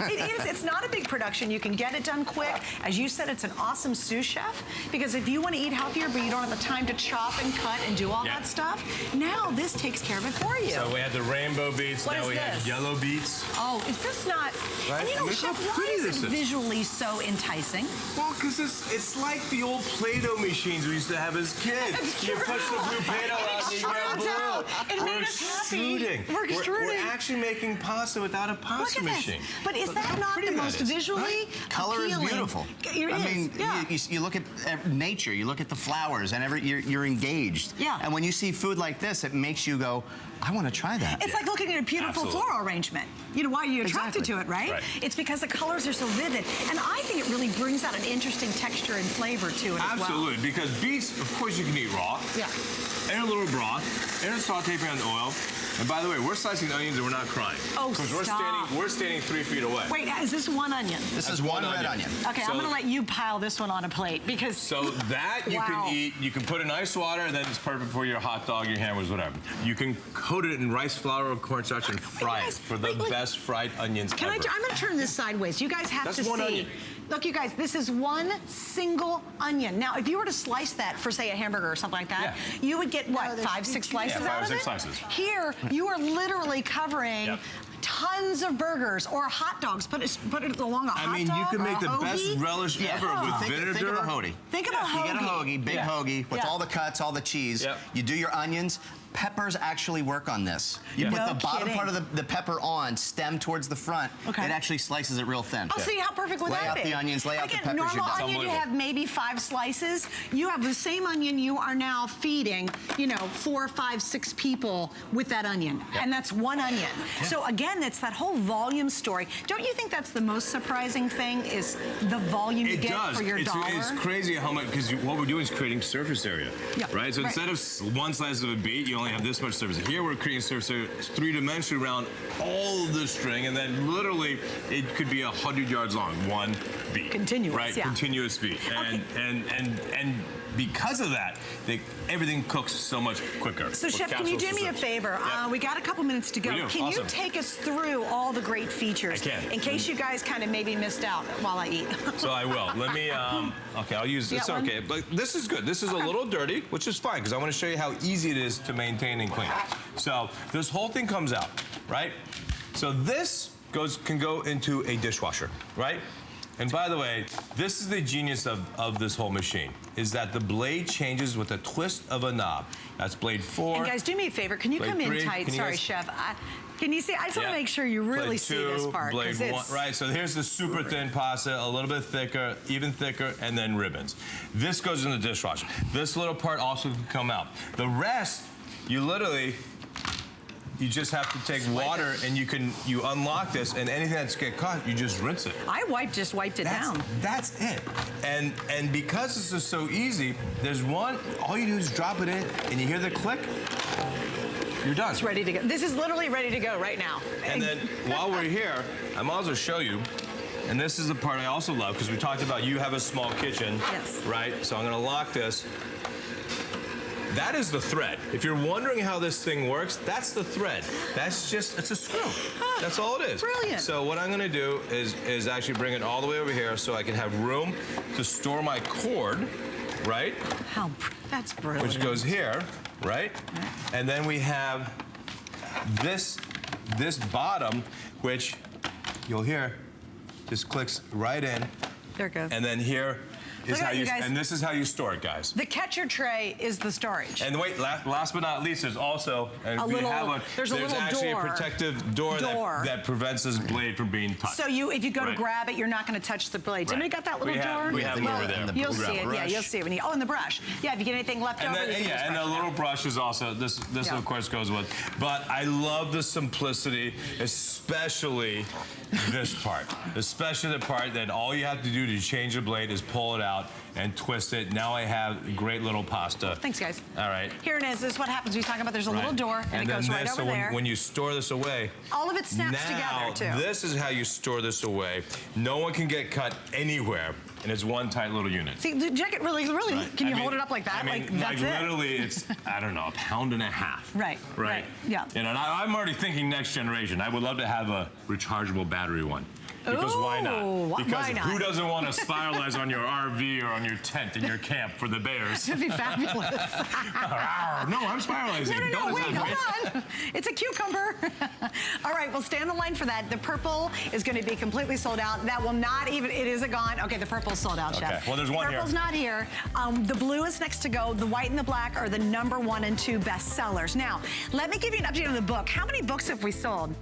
It is. It's not a big production. You can get it done quick. As you said, it's an awesome sous chef because if you want to eat healthier, but you don't have the time to chop and cut and do all that stuff, now this takes care of it for you. So we had the rainbow beets. What now is we have this? yellow beets. Oh, is this not? Right? And you know, Look Chef, how why pretty is this it is. visually so enticing? Well, because it's like the old Play-Doh machines we used to have as kids. It's You true. push the blue Play-Doh out and you get extrudes blue. out. It We're made us happy. extruding. We're extruding. We're actually making pasta without a Look pasta at machine. this. But is Look that how not pretty the that most is. visually Color is appealing? beautiful. It I is, mean, yeah. you look at nature, you look at the flowers, and you're engaged. Yeah. And when you see food like this, it makes you go, I want to try that. It's like looking at a beautiful floral arrangement. You know, why are you attracted to it, right? It's because the colors are so vivid. And I think it really brings out an interesting texture and flavor to it as well. Absolutely, because beets, of course, you can eat raw. Yeah. In a little broth, in a saute pan oil. And by the way, we're slicing onions and we're not crying. Oh, because we're standing 3 feet away. Wait, is this one onion? This is one red onion. Okay, so, I'm gonna let you pile this one on a plate because... So that you can eat, you can put in ice water, and then it's perfect for your hot dog, your hamburgers, whatever. You can coat it in rice flour or cornstarch and fry it for the best fried onions ever. I'm gonna turn this sideways. You guys have to see. Onion. Look, you guys, this is one single onion. Now, if you were to slice that for, say, a hamburger or something like that, you would get, what, 5, 6 slices out of it? 5 or 6 slices. Here, you are literally covering tons of burgers or hot dogs. Put it along a hot dog. I mean, you can make the best relish ever with vinegar. Think of a hoagie. Think of a hoagie. You get a hoagie, big hoagie, with all the cuts, all the cheese. You do your onions. Peppers actually work on this. You put the bottom part of the pepper on, stem towards the front. It actually slices it real thin. Oh, see, how perfect would that be? Lay out the onions, lay out the peppers, normal you're done. onion, you have maybe 5 slices. You have the same onion you are now feeding, you know, 4, 5, 6 people with that onion. And that's one onion. So again, it's that whole volume story. Don't you think that's the most surprising thing is the volume you get for your dollar? It's crazy how much, because what we're doing is creating surface area, right? So instead of one slice of a beet, you only have this much surface. Here we're creating surface area 3-dimensionally around all of the string, and then literally it could be 100 yards long, one beet. Continuous, right? Continuous beet, and because of that, everything cooks so much quicker. So, Chef, can you do me a favor? We got a couple minutes to go. Can you take us through all the great features? I can. In case you guys kind of maybe missed out while I eat. So I will. Let me, okay, I'll use this. Okay, but this is good. This is a little dirty, which is fine, because I want to show you how easy it is to maintain and clean. So this whole thing comes out, right? So this can go into a dishwasher, right? And by the way, this is the genius of this whole machine, is that the blade changes with a twist of a knob. That's blade 4. And guys, do me a favor. Can you come in tight? Sorry, Chef. Can you see? I just want to make sure you really see this part. Blade 1, right, so here's the super thin pasta, a little bit thicker, even thicker, and then ribbons. This goes in the dishwasher. This little part also can come out. The rest, you just have to take water and you unlock this, and anything that's get caught, you just rinse it. I just wiped it down. That's it. And because this is so easy, there's one, all you do is drop it in and you hear the click, you're done. It's ready to go. This is literally ready to go right now. And then while we're here, I might as well show you. And this is the part I also love, because we talked about you have a small kitchen, right? So I'm gonna lock this. That is the thread. If you're wondering how this thing works, that's the thread. That's just, it's a screw. That's all it is. Brilliant. So what I'm gonna do is actually bring it all the way over here so I can have room to store my cord, right? That's brilliant. Which goes here, right? And then we have this bottom, which you'll hear just clicks right in. There it goes. And then here is how you, and this is how you store it, guys. The catcher tray is the storage. And wait, last but not least, there's also, and a we little, have one, there's a little actually door. a protective door. That prevents this blade from being touched. So if you go to grab it, you're not going to touch the blade. Somebody got that little door? We have it over there. You'll see it. Yeah, you'll see it when you. Oh, and the brush. Yeah, if you get anything left over, you can just and brush the little brush is also this of course goes with. But I love the simplicity, especially this part. Especially the part that all you have to do to change the blade is pull it out and twist it. Now I have great little pasta. Thanks, guys. All right. Here it is. This is what happens. We talk about there's a little door, and it goes right over there. When you store this away, all of it snaps together, too. This is how you store this away. No one can get cut anywhere, and it's one tight little unit. See, the jacket really, can you hold it up like that? I mean, that's it. Literally, it's, I don't know, 1.5 pounds. Right. Yeah. You know, and I'm already thinking next generation. I would love to have a rechargeable battery one. Because why not? Because who doesn't want to spiralize on your RV or on your tent in your camp for the bears? That'd be fabulous. No, I'm spiralizing. No, wait, hold on. It's a cucumber. All right, we'll stay on the line for that. The purple is going to be completely sold out. That will not even, it is gone. Okay, the purple's sold out, Chef. Okay, well, there's one here. Purple's not here. The blue is next to go. The white and the black are the #1 and 2 best sellers. Now, let me give you an update on the book. How many books have we sold?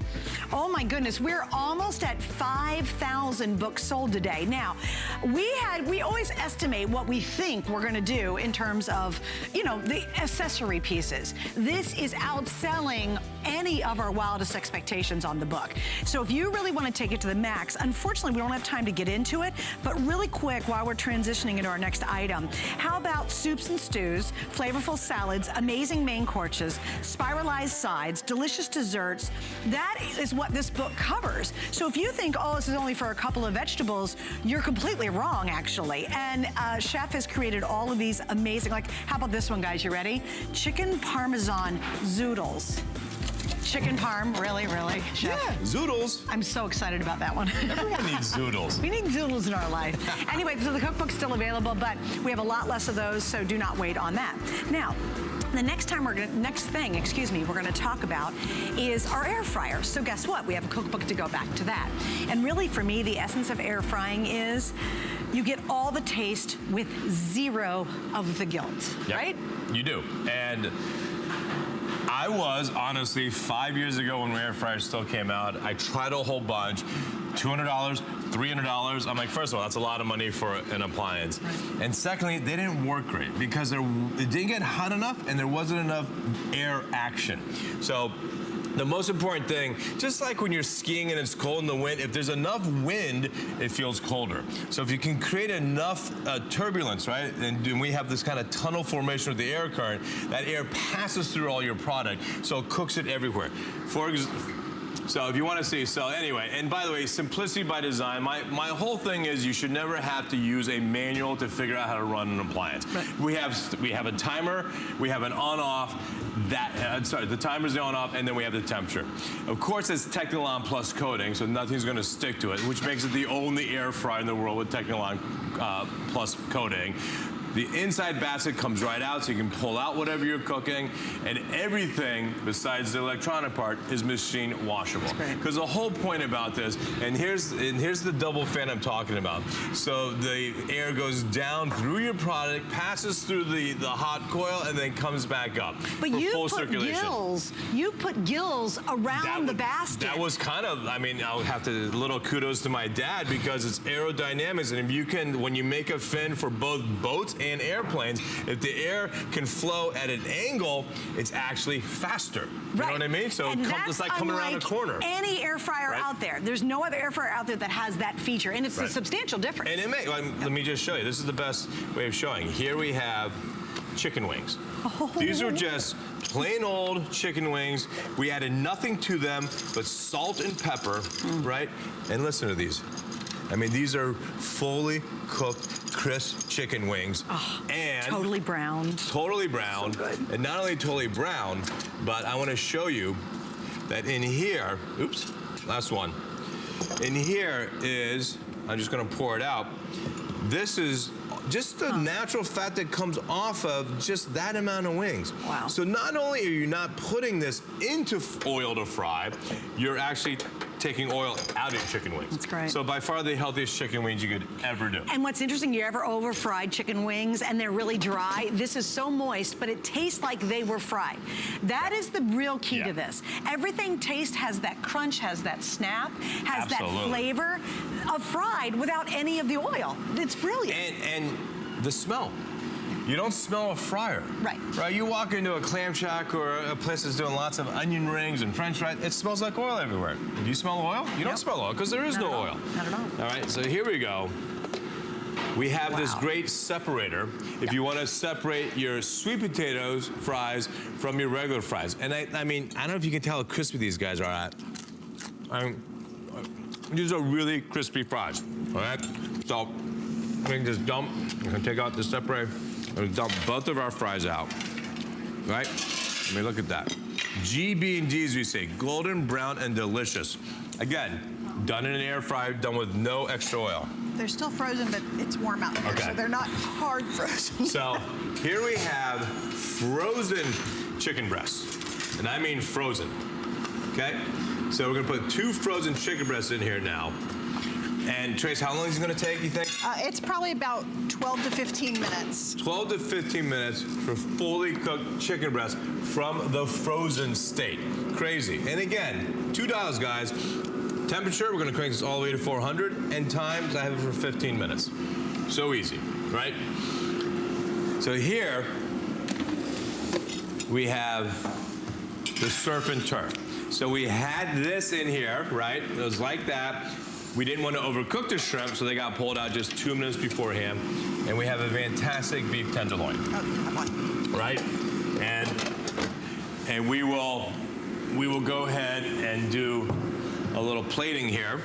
Oh my goodness, we're almost at 5,000 books sold today. Now, we always estimate what we think we're gonna do in terms of, you know, the accessory pieces. This is outselling any of our wildest expectations on the book. So if you really want to take it to the max, unfortunately, we don't have time to get into it, but really quick, while we're transitioning into our next item, how about soups and stews, flavorful salads, amazing main courses, spiralized sides, delicious desserts? That is what this book covers. So if you think, oh, this is only for a couple of vegetables, you're completely wrong, actually. And Chef has created all of these amazing, like, how about this one, guys? You ready? Chicken Parmesan zoodles. Chicken parm, really, Chef? Yeah, zoodles. I'm so excited about that one. Everyone needs zoodles. We need zoodles in our life. Anyway, so the cookbook's still available, but we have a lot less of those, so do not wait on that. Now, the next thing we're gonna talk about is our air fryer. So guess what? We have a cookbook to go back to that. And really, for me, the essence of air frying is you get all the taste with zero of the guilt, right? You do. And I was, honestly, 5 years ago when air fryers still came out, I tried a whole bunch, $200, $300. I'm like, first of all, that's a lot of money for an appliance. Right. And secondly, they didn't work great because it didn't get hot enough and there wasn't enough air action. So the most important thing, just like when you're skiing and it's cold in the wind, if there's enough wind, it feels colder. So if you can create enough turbulence, right, and we have this kind of tunnel formation with the air current, that air passes through all your product, so it cooks it everywhere. So if you want to see, so anyway, and by the way, simplicity by design, my whole thing is you should never have to use a manual to figure out how to run an appliance. Right. We have a timer, we have an on-off, the timer's the on-off, and then we have the temperature. Of course, it's Technilon Plus coating, so nothing's going to stick to it, which makes it the only air fryer in the world with Technilon Plus coating. The inside basket comes right out, so you can pull out whatever you're cooking, and everything besides the electronic part is machine washable. Because the whole point about this, and here's the double fan I'm talking about. So the air goes down through your product, passes through the hot coil, and then comes back up. But for you full put circulation. You put gills around the basket. That was kind of, I mean, I'll have to, little kudos to my dad because it's aerodynamics, and if you can, when you make a fin for both boats and airplanes, if the air can flow at an angle, it's actually faster. You know what I mean? So it's like coming around a corner. Any air fryer out there. There's no other air fryer out there that has that feature, and it's a substantial difference. And it may, let me just show you. This is the best way of showing. Here we have chicken wings. These are just plain old chicken wings. We added nothing to them but salt and pepper, right? And listen to these. I mean, these are fully cooked, crisp chicken wings. And totally browned. Totally browned. So good. And not only totally brown, but I want to show you that in here, oops, last one. In here is, I'm just going to pour it out. This is just the natural fat that comes off of just that amount of wings. Wow. So not only are you not putting this into oil to fry, you're actually taking oil out of chicken wings. That's great. So by far the healthiest chicken wings you could ever do. And what's interesting, you ever over fried chicken wings and they're really dry? This is so moist, but it tastes like they were fried. That is the real key to this. Everything has that crunch, has that snap, has that flavor of fried without any of the oil. It's brilliant. And the smell. You don't smell a fryer. Right. You walk into a clam shack or a place that's doing lots of onion rings and french fries, it smells like oil everywhere. Do you smell oil? You don't smell oil because there is no oil. Not at all. All right, so here we go. We have this great separator if you want to separate your sweet potatoes fries from your regular fries. And I mean, I don't know if you can tell how crispy these guys are at. These are really crispy fries, all right? So we can just dump, we can take out the separator, and dump both of our fries out, right? I mean, look at that. GB&D, as we say, golden brown and delicious. Again, done in an air fryer, done with no extra oil. They're still frozen, but it's warm out here, so they're not hard frozen. So here we have frozen chicken breasts, and I mean frozen, okay? So we're gonna put 2 frozen chicken breasts in here now. And Trace, how long is it gonna take, you think? It's probably about 12 to 15 minutes. 12 to 15 minutes for fully cooked chicken breast from the frozen state. Crazy. And again, $2, guys. Temperature, we're gonna crank this all the way to 400, and times, I have it for 15 minutes. So easy, right? So here, we have the surf and turf. So we had this in here, right? It was like that. We didn't want to overcook the shrimp, so they got pulled out just 2 minutes beforehand. And we have a fantastic beef tenderloin. Right? And we will go ahead and do a little plating here.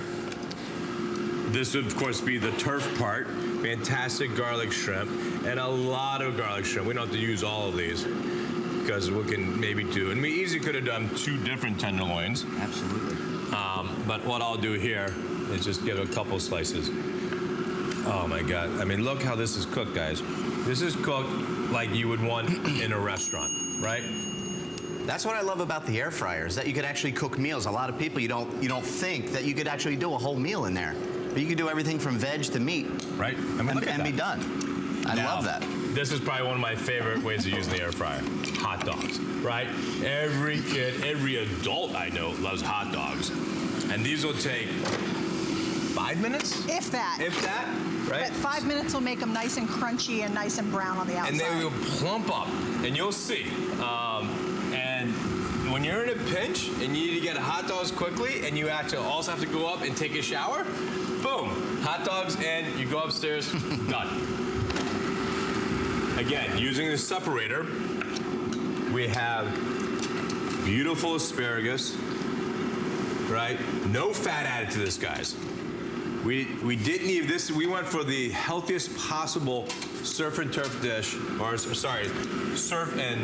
This would, of course, be the turf part. Fantastic garlic shrimp and a lot of garlic shrimp. We don't have to use all of these because we can maybe do, and we easily could have done 2 different tenderloins. Absolutely. But what I'll do here is just give a couple slices. Oh my God. I mean, look how this is cooked, guys. This is cooked like you would want in a restaurant, right? That's what I love about the air fryer, is that you could actually cook meals. A lot of people, you don't think that you could actually do a whole meal in there. But you could do everything from veg to meat. Right. I mean, and be done. I love that. This is probably one of my favorite ways of using the air fryer. Hot dogs, right? Every kid, every adult I know loves hot dogs. And these will take 5 minutes? If that. If that, right? But 5 minutes will make them nice and crunchy and nice and brown on the outside. And they will plump up, and you'll see. And when you're in a pinch and you need to get hot dogs quickly, and you also have to go up and take a shower, boom, hot dogs, and you go upstairs, done. Again, using the separator, we have beautiful asparagus, right? No fat added to this, guys. We didn't need this. We went for the healthiest possible surf and turf dish, or sorry, surf and,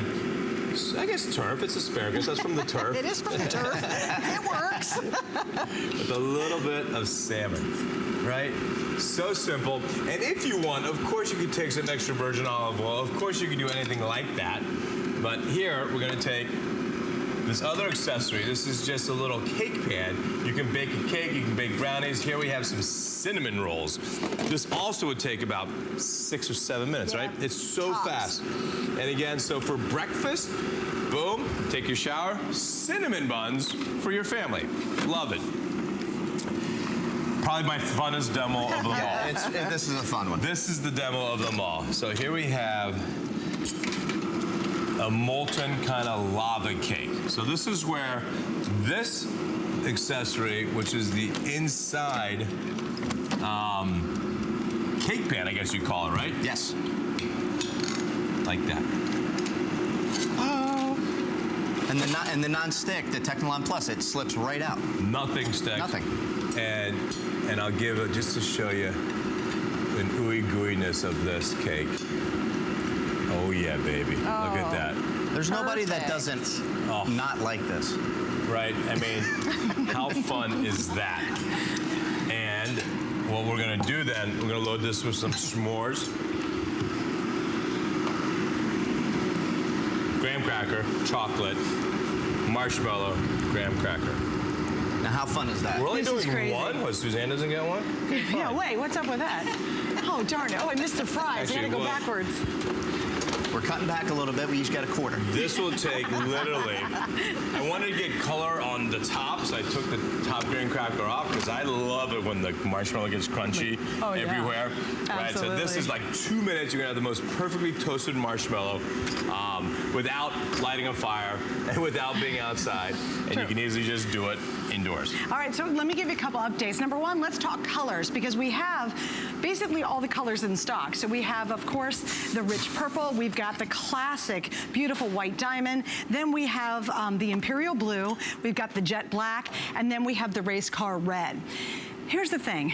I guess turf, it's asparagus, that's from the turf. It is from the turf, it works. With a little bit of salmon, right? So simple. And if you want, of course you could take some extra virgin olive oil. Of course you can do anything like that. But here, we're gonna take this other accessory. This is just a little cake pan. You can bake a cake, you can bake brownies. Here we have some cinnamon rolls. This also would take about 6 or 7 minutes, right? It's so fast. And again, so for breakfast, boom, take your shower, cinnamon buns for your family. Love it. Probably my funnest demo of them all. This is a fun one. This is the demo of them all. So here we have a molten kind of lava cake. So this is where this accessory, which is the inside cake pan, I guess you call it, right? Yes. Like that. Oh. And the non-stick, the Technolon Plus, it slips right out. Nothing sticks. Nothing. And I'll give it just to show you an ooey gooeyness of this cake. Oh yeah, baby. Oh, look at that. There's nobody that doesn't not like this. Right, I mean, how fun is that? And what we're gonna do then, we're gonna load this with some s'mores. Graham cracker, chocolate, marshmallow, graham cracker. Now, how fun is that? We're only This is doing crazy. one? What, Suzanne doesn't get one? Yeah, wait, what's up with that? Oh, darn it. Oh, I missed the fries. I had to go backwards. We're cutting back a little bit. We each got a quarter. This will take literally, I wanted to get color on the top, so I took the top graham cracker off because I love it when the marshmallow gets crunchy everywhere. Right, so this is like 2 minutes. You're gonna have the most perfectly toasted marshmallow without lighting a fire and without being outside. And you can easily just do it indoors. All right, so let me give you a couple updates. Number one, let's talk colors, because we have basically all the colors in stock. So we have, of course, the rich purple. We've got the classic, beautiful white diamond. Then we have the imperial blue. We've got the jet black. And then we have the race car red. Here's the thing.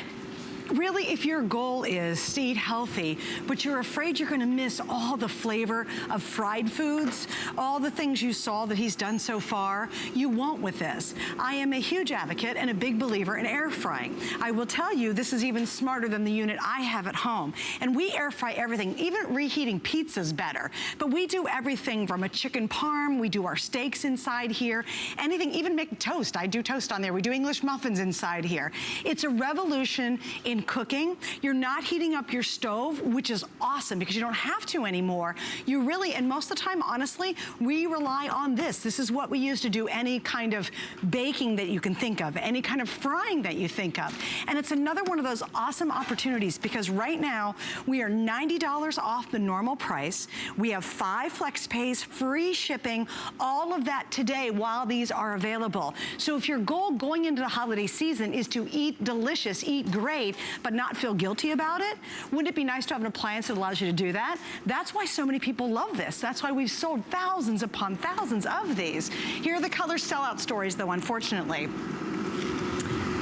Really, if your goal is to eat healthy, but you're afraid you're gonna miss all the flavor of fried foods, all the things you saw that he's done so far, you won't with this. I am a huge advocate and a big believer in air frying. I will tell you, this is even smarter than the unit I have at home. And we air fry everything, even reheating pizza's better. But we do everything from a chicken parm, we do our steaks inside here, anything, even make toast. I do toast on there. We do English muffins inside here. It's a revolution in in cooking. You're not heating up your stove, which is awesome because you don't have to anymore. You really, and most of the time, honestly, we rely on this. This is what we use to do any kind of baking that you can think of, any kind of frying that you think of. And it's another one of those awesome opportunities because right now we are $90 off the normal price. We have 5 flex pays, free shipping, all of that today while these are available. So if your goal going into the holiday season is to eat delicious, eat great, but not feel guilty about it, wouldn't it be nice to have an appliance that allows you to do that? That's why so many people love this. That's why we've sold thousands upon thousands of these. Here are the color sellout stories though, unfortunately.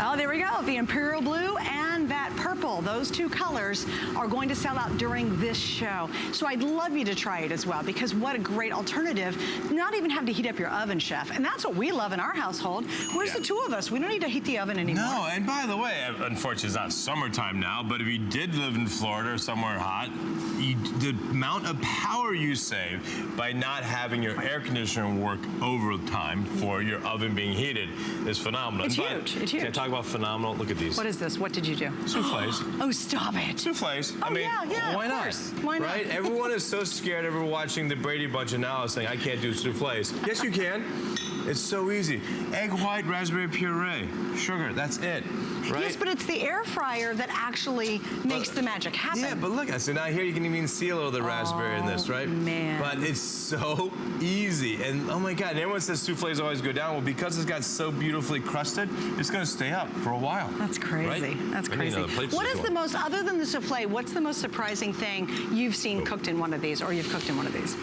Oh, there we go, the Imperial Blue and that purple. Those 2 colors are going to sell out during this show. So I'd love you to try it as well because what a great alternative. Not even have to heat up your oven, Chef. And that's what we love in our household. Where's the 2 of us? We don't need to heat the oven anymore. No, and by the way, unfortunately it's not summertime now, but if you did live in Florida or somewhere hot, the amount of power you save by not having your air conditioner work overtime for your oven being heated is phenomenal. It's huge, it's huge. Can I talk about phenomenal? Look at these. What is this? What did you do? Souffles. Oh, stop it. Souffles. Oh, I mean, yeah, why of not? course. Why not? Right? Everyone is so scared ever watching the Brady Bunch and now saying, I can't do souffles. Yes, you can. It's so easy. Egg white, raspberry puree, sugar, that's it. Right? Yes, but it's the air fryer that actually makes the magic happen. Yeah, but look, so now here you can even see a little of the raspberry in this, right? Man. But it's so easy. And oh my God, and everyone says souffles always go down. Well, because it's got so beautifully crusted, it's gonna stay up for a while. That's crazy. Right? That's crazy. What is the most, other than the souffle, what's the most surprising thing you've seen cooked in one of these, or you've cooked in one of these?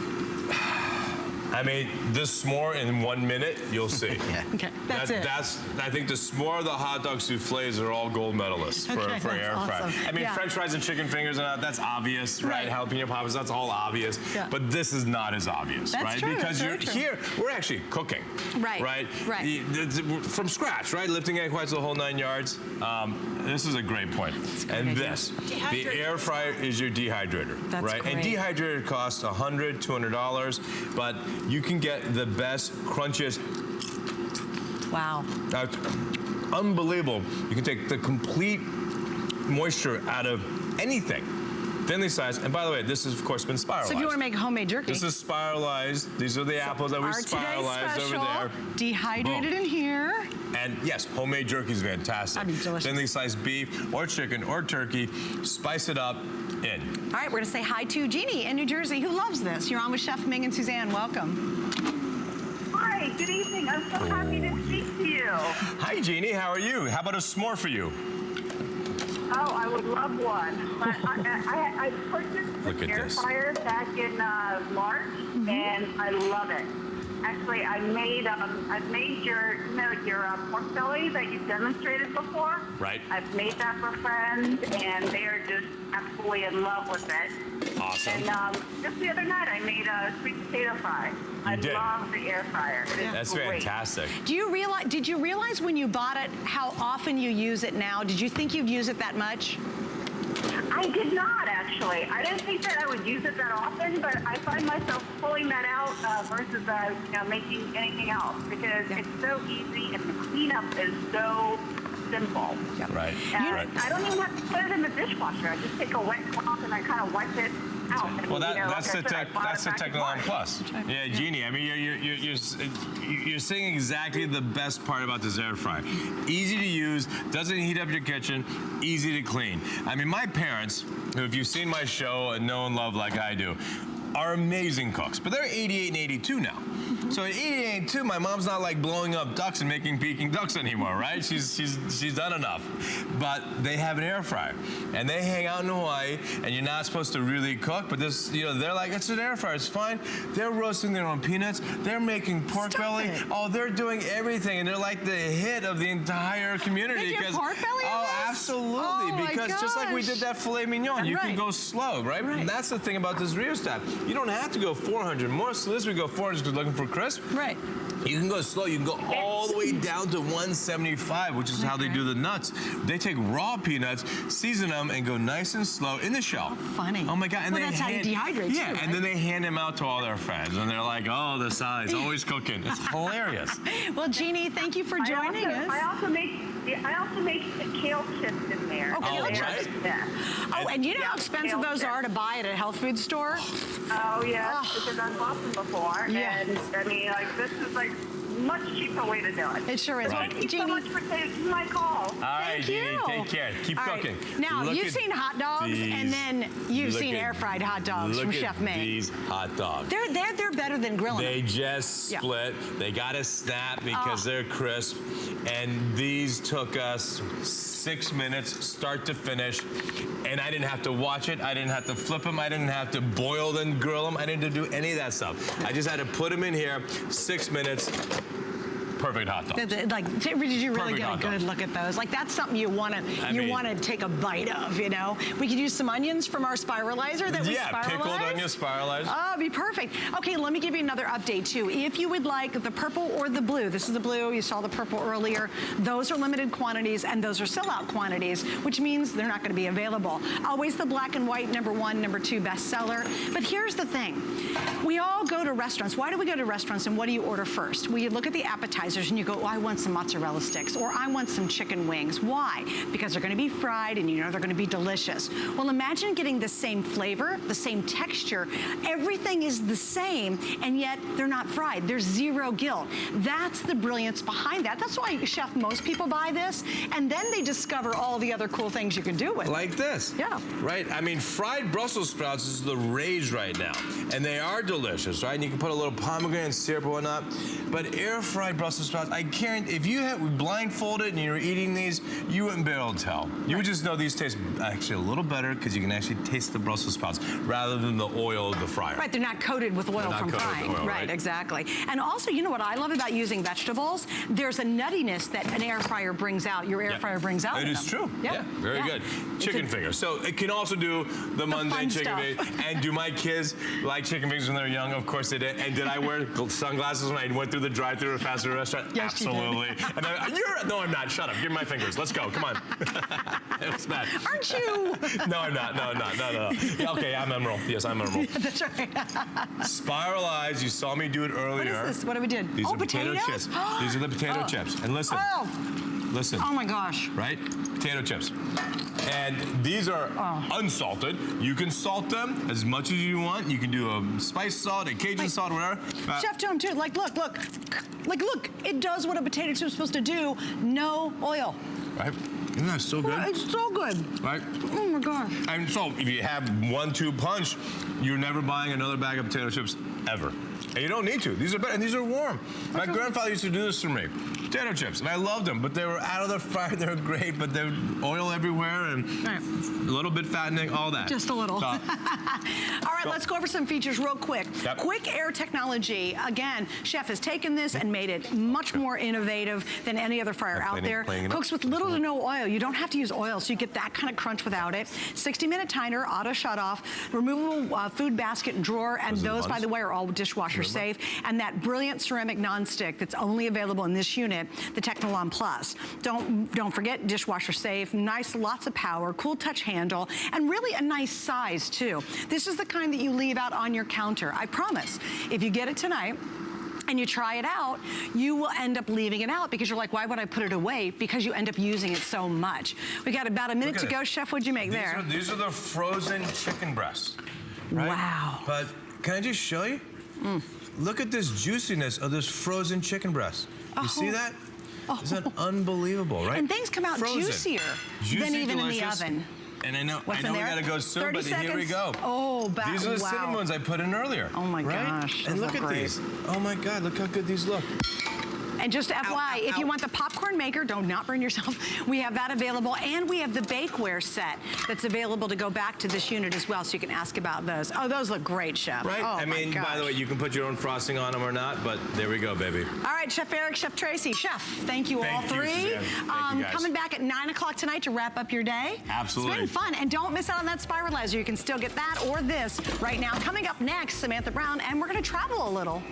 I made this s'more in 1 minute, you'll see. Okay, that's it. I think the s'more, the hot dog souffles are all gold medalists for air fry. Awesome. I mean, French fries and chicken fingers, that's obvious, right? Jalapeno poppers, that's all obvious. Yeah. But this is not as obvious, right? True, because you're here, we're actually cooking. Right. From scratch, right? Lifting egg whites the whole 9 yards. This is a great point. And this, the air fryer is your dehydrator, right? Great. And dehydrator costs $100, $200, but you can get the best, crunchiest. Wow. Unbelievable. You can take the complete moisture out of anything. Thinly sliced, and by the way, this has of course been spiralized. So if you want to make homemade jerky. This is spiralized. These are the apples that we spiralized over there. Dehydrated in here. And yes, homemade jerky is fantastic. That'd be delicious. Thinly sliced beef or chicken or turkey, spice it up, in. All right, we're gonna say hi to Jeannie in New Jersey who loves this. You're on with Chef Ming and Suzanne, welcome. Hi, good evening. I'm so happy to speak to you. Hi, Jeannie, how are you? How about a s'more for you? Oh, I would love one. But I purchased an air fryer back in March, and I love it. Actually, I've made your pork belly that you've demonstrated before. Right. I've made that for friends, and they are just absolutely in love with it. Awesome. And just the other night, I made a sweet potato fry. I love the air fryer. That's great. fantastic. Did you realize when you bought it how often you use it now? Did you think you'd use it that much? I did not, actually. I didn't think that I would use it that often, but I find myself pulling that out versus making anything else because it's so easy and the cleanup is so simple. Yep. Right. I don't even have to put it in the dishwasher. I just take a wet cloth and I kind of wipe it out. And, well, that's the Technilon Plus. Yeah, Jeannie. I mean, you're saying exactly the best part about this air fryer. Easy to use, doesn't heat up your kitchen, easy to clean. I mean, my parents, who if you've seen my show and know and love like I do, are amazing cooks, but they're 88 and 82 now. So at 88 and 82, my mom's not like blowing up ducks and making Peking ducks anymore, right? She's done enough. But they have an air fryer, and they hang out in Hawaii, and you're not supposed to really cook, but this, they're like, it's an air fryer, it's fine. They're roasting their own peanuts, they're making pork belly. Oh, they're doing everything, and they're like the hit of the entire community. They do pork belly in this? Absolutely, oh, because just like we did that filet mignon, you can go slow, right? And that's the thing about this rheostat. You don't have to go 400. Most of this we go 400 because we're looking for crisp. Right. You can go slow. You can go all the way down to 175, which is how they do the nuts. They take raw peanuts, season them, and go nice and slow in the shell. Oh, funny. Oh my God! And well, that's how you dehydrate too, right? and then they hand them out to all their friends, and they're like, "Oh, the size, always cooking." It's hilarious. Well, Jeannie, thank you for joining us. I also make kale chips in there. Oh, kale chips. Yeah. Oh, and you know how expensive those are to buy at a health food store? Oh, yeah, because I've bought them before. Yeah. And, I mean, like, this is, like, much cheaper way to do it. It sure is. Right. Thank you so much for taking my call. All right, Jeannie, take care. Keep cooking. Now, you've seen hot dogs, and then you've seen air-fried hot dogs from Chef Ming. These hot dogs. They're better than grilling. They just split. They got to snap because they're crisp. And these took us 6 minutes, start to finish. And I didn't have to watch it. I didn't have to flip them. I didn't have to boil them, grill them. I didn't do any of that stuff. I just had to put them in here, 6 minutes. Perfect hot dogs. Like, did you really Perfect get a good look at those? Like, that's something you want to take a bite of, you know? We could use some onions from our spiralizer that we spiralize. Yeah, pickled onion spiralized. Oh, it'd be perfect. Okay, let me give you another update, too. If you would like the purple or the blue, this is the blue, you saw the purple earlier, those are limited quantities, and those are sellout quantities, which means they're not going to be available. Always the black and white, #1, #2 bestseller. But here's the thing. We all go to restaurants. Why do we go to restaurants, and what do you order first? We look at the appetizers and you go, oh, I want some mozzarella sticks, or I want some chicken wings. Why? Because they're going to be fried and you know they're going to be delicious. Well, imagine getting the same flavor, the same texture. Everything is the same, and yet they're not fried. There's zero guilt. That's the brilliance behind that. That's why, Chef, most people buy this, and then they discover all the other cool things you can do with it. Like this. Yeah. Right? I mean, fried Brussels sprouts is the rage right now, and they are delicious, right? And you can put a little pomegranate syrup or whatnot, but air-fried Brussels sprouts, I can't, if you had blindfolded and you were eating these, you wouldn't be able to tell. You would just know these taste actually a little better because you can actually taste the Brussels sprouts rather than the oil of the fryer. Right, they're not coated with oil from frying. Right, exactly. And also, you know what I love about using vegetables? There's a nuttiness that an air fryer brings out, your air fryer brings out. It is true. Yeah, very good. Chicken fingers. So it can also do the mundane chicken fingers. And do my kids like chicken fingers when they're young? Of course they did. And did I wear sunglasses when I went through the drive-thru at a fast food restaurant? Yes, absolutely. And no, I'm not. Shut up. Give me my fingers. Let's go. Come on. It was bad. Aren't you? No, I'm not. No. Yeah, okay, I'm Emerald. Yes, I'm Emerald. Yeah, that's right. Spiralize. You saw me do it earlier. What is this? What have we did? These are potatoes? potato chips. These are the potato chips. And listen. Listen. Oh my gosh. Right? Potato chips. And these are unsalted. You can salt them as much as you want. You can do a spice salt, a Cajun salt, whatever. Chef Joan, too. Like, look. Like, look. It does what a potato chip is supposed to do. No oil. Right? Isn't that so good? It's so good. Right? Oh my gosh. And so if you have 1-2 punch, you're never buying another bag of potato chips ever. And you don't need to. These are better, and these are warm. My grandfather used to do this for me. Potato chips, and I loved them, but they were out of the fryer. They were great, but they're oil everywhere and a little bit fattening, all that. Just a little. All right, let's go over some features real quick. Yep. Quick air technology. Again, Chef has taken this and made it much more innovative than any other fryer out there. Cooks with little to no oil. You don't have to use oil, so you get that kind of crunch without it. 60-minute timer, auto shut off, removable food basket and drawer, and those, by the way, are all dishwasher safe. And that brilliant ceramic nonstick that's only available in this unit, the Technolon Plus. Don't forget, dishwasher safe, nice, lots of power, cool touch handle, and really a nice size too. This is the kind that you leave out on your counter. I promise, if you get it tonight, and you try it out, you will end up leaving it out because you're like, why would I put it away? Because you end up using it so much. We got about a minute to go. Chef, what'd you make there? These are the frozen chicken breasts. Right? Wow. But can I just show you? Look at this juiciness of this frozen chicken breast. You see that? Isn't that unbelievable, right? And things come out juicier than even delicious. In the oven. And I know we gotta go soon, but here we go. Oh, these are the cinnamon ones I put in earlier. Oh my gosh. And look at these. Oh my God, look how good these look. And just FYI, if you want the popcorn maker, don't not burn yourself, we have that available, and we have the bakeware set that's available to go back to this unit as well, so you can ask about those. Oh, those look great, Chef. Right? Oh, I mean, by the way, you can put your own frosting on them or not, but there we go, baby. All right, Chef Eric, Chef Tracy. Chef, thank you all three. Thank you, guys. Coming back at 9 o'clock tonight to wrap up your day. Absolutely. It's been fun, and don't miss out on that spiralizer. You can still get that or this right now. Coming up next, Samantha Brown, and we're going to travel a little.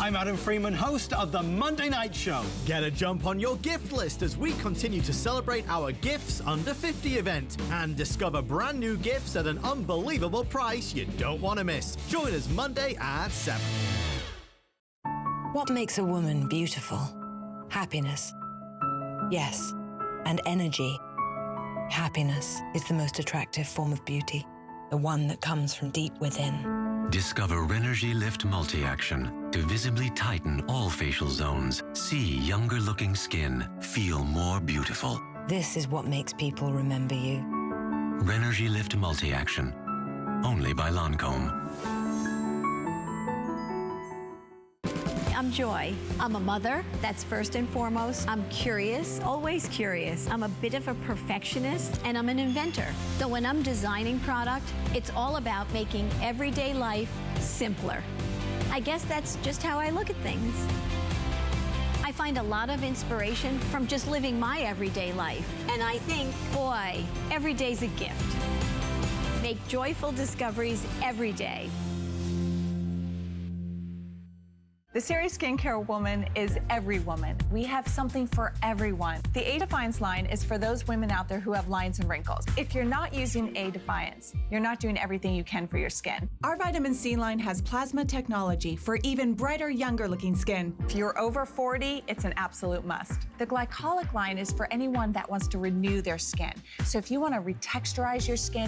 I'm Adam Freeman, host of the Monday Night Show. Get a jump on your gift list as we continue to celebrate our Gifts Under 50 event and discover brand new gifts at an unbelievable price you don't want to miss. Join us Monday at 7. What makes a woman beautiful? Happiness. Yes, and energy. Happiness is the most attractive form of beauty, the one that comes from deep within. Discover Renergy Lift Multi-Action to visibly tighten all facial zones, see younger-looking skin, feel more beautiful. This is what makes people remember you. Renergy Lift Multi-Action, only by Lancome. I'm Joy. I'm a mother, that's first and foremost. I'm curious, always curious. I'm a bit of a perfectionist, and I'm an inventor. So when I'm designing product, it's all about making everyday life simpler. I guess that's just how I look at things. I find a lot of inspiration from just living my everyday life. And I think, boy, every day's a gift. Make joyful discoveries every day. The Series Skincare Woman is every woman. We have something for everyone. The A Defiance line is for those women out there who have lines and wrinkles. If you're not using A Defiance, you're not doing everything you can for your skin. Our vitamin C line has plasma technology for even brighter, younger looking skin. If you're over 40, it's an absolute must. The Glycolic line is for anyone that wants to renew their skin. So if you want to retexturize your skin,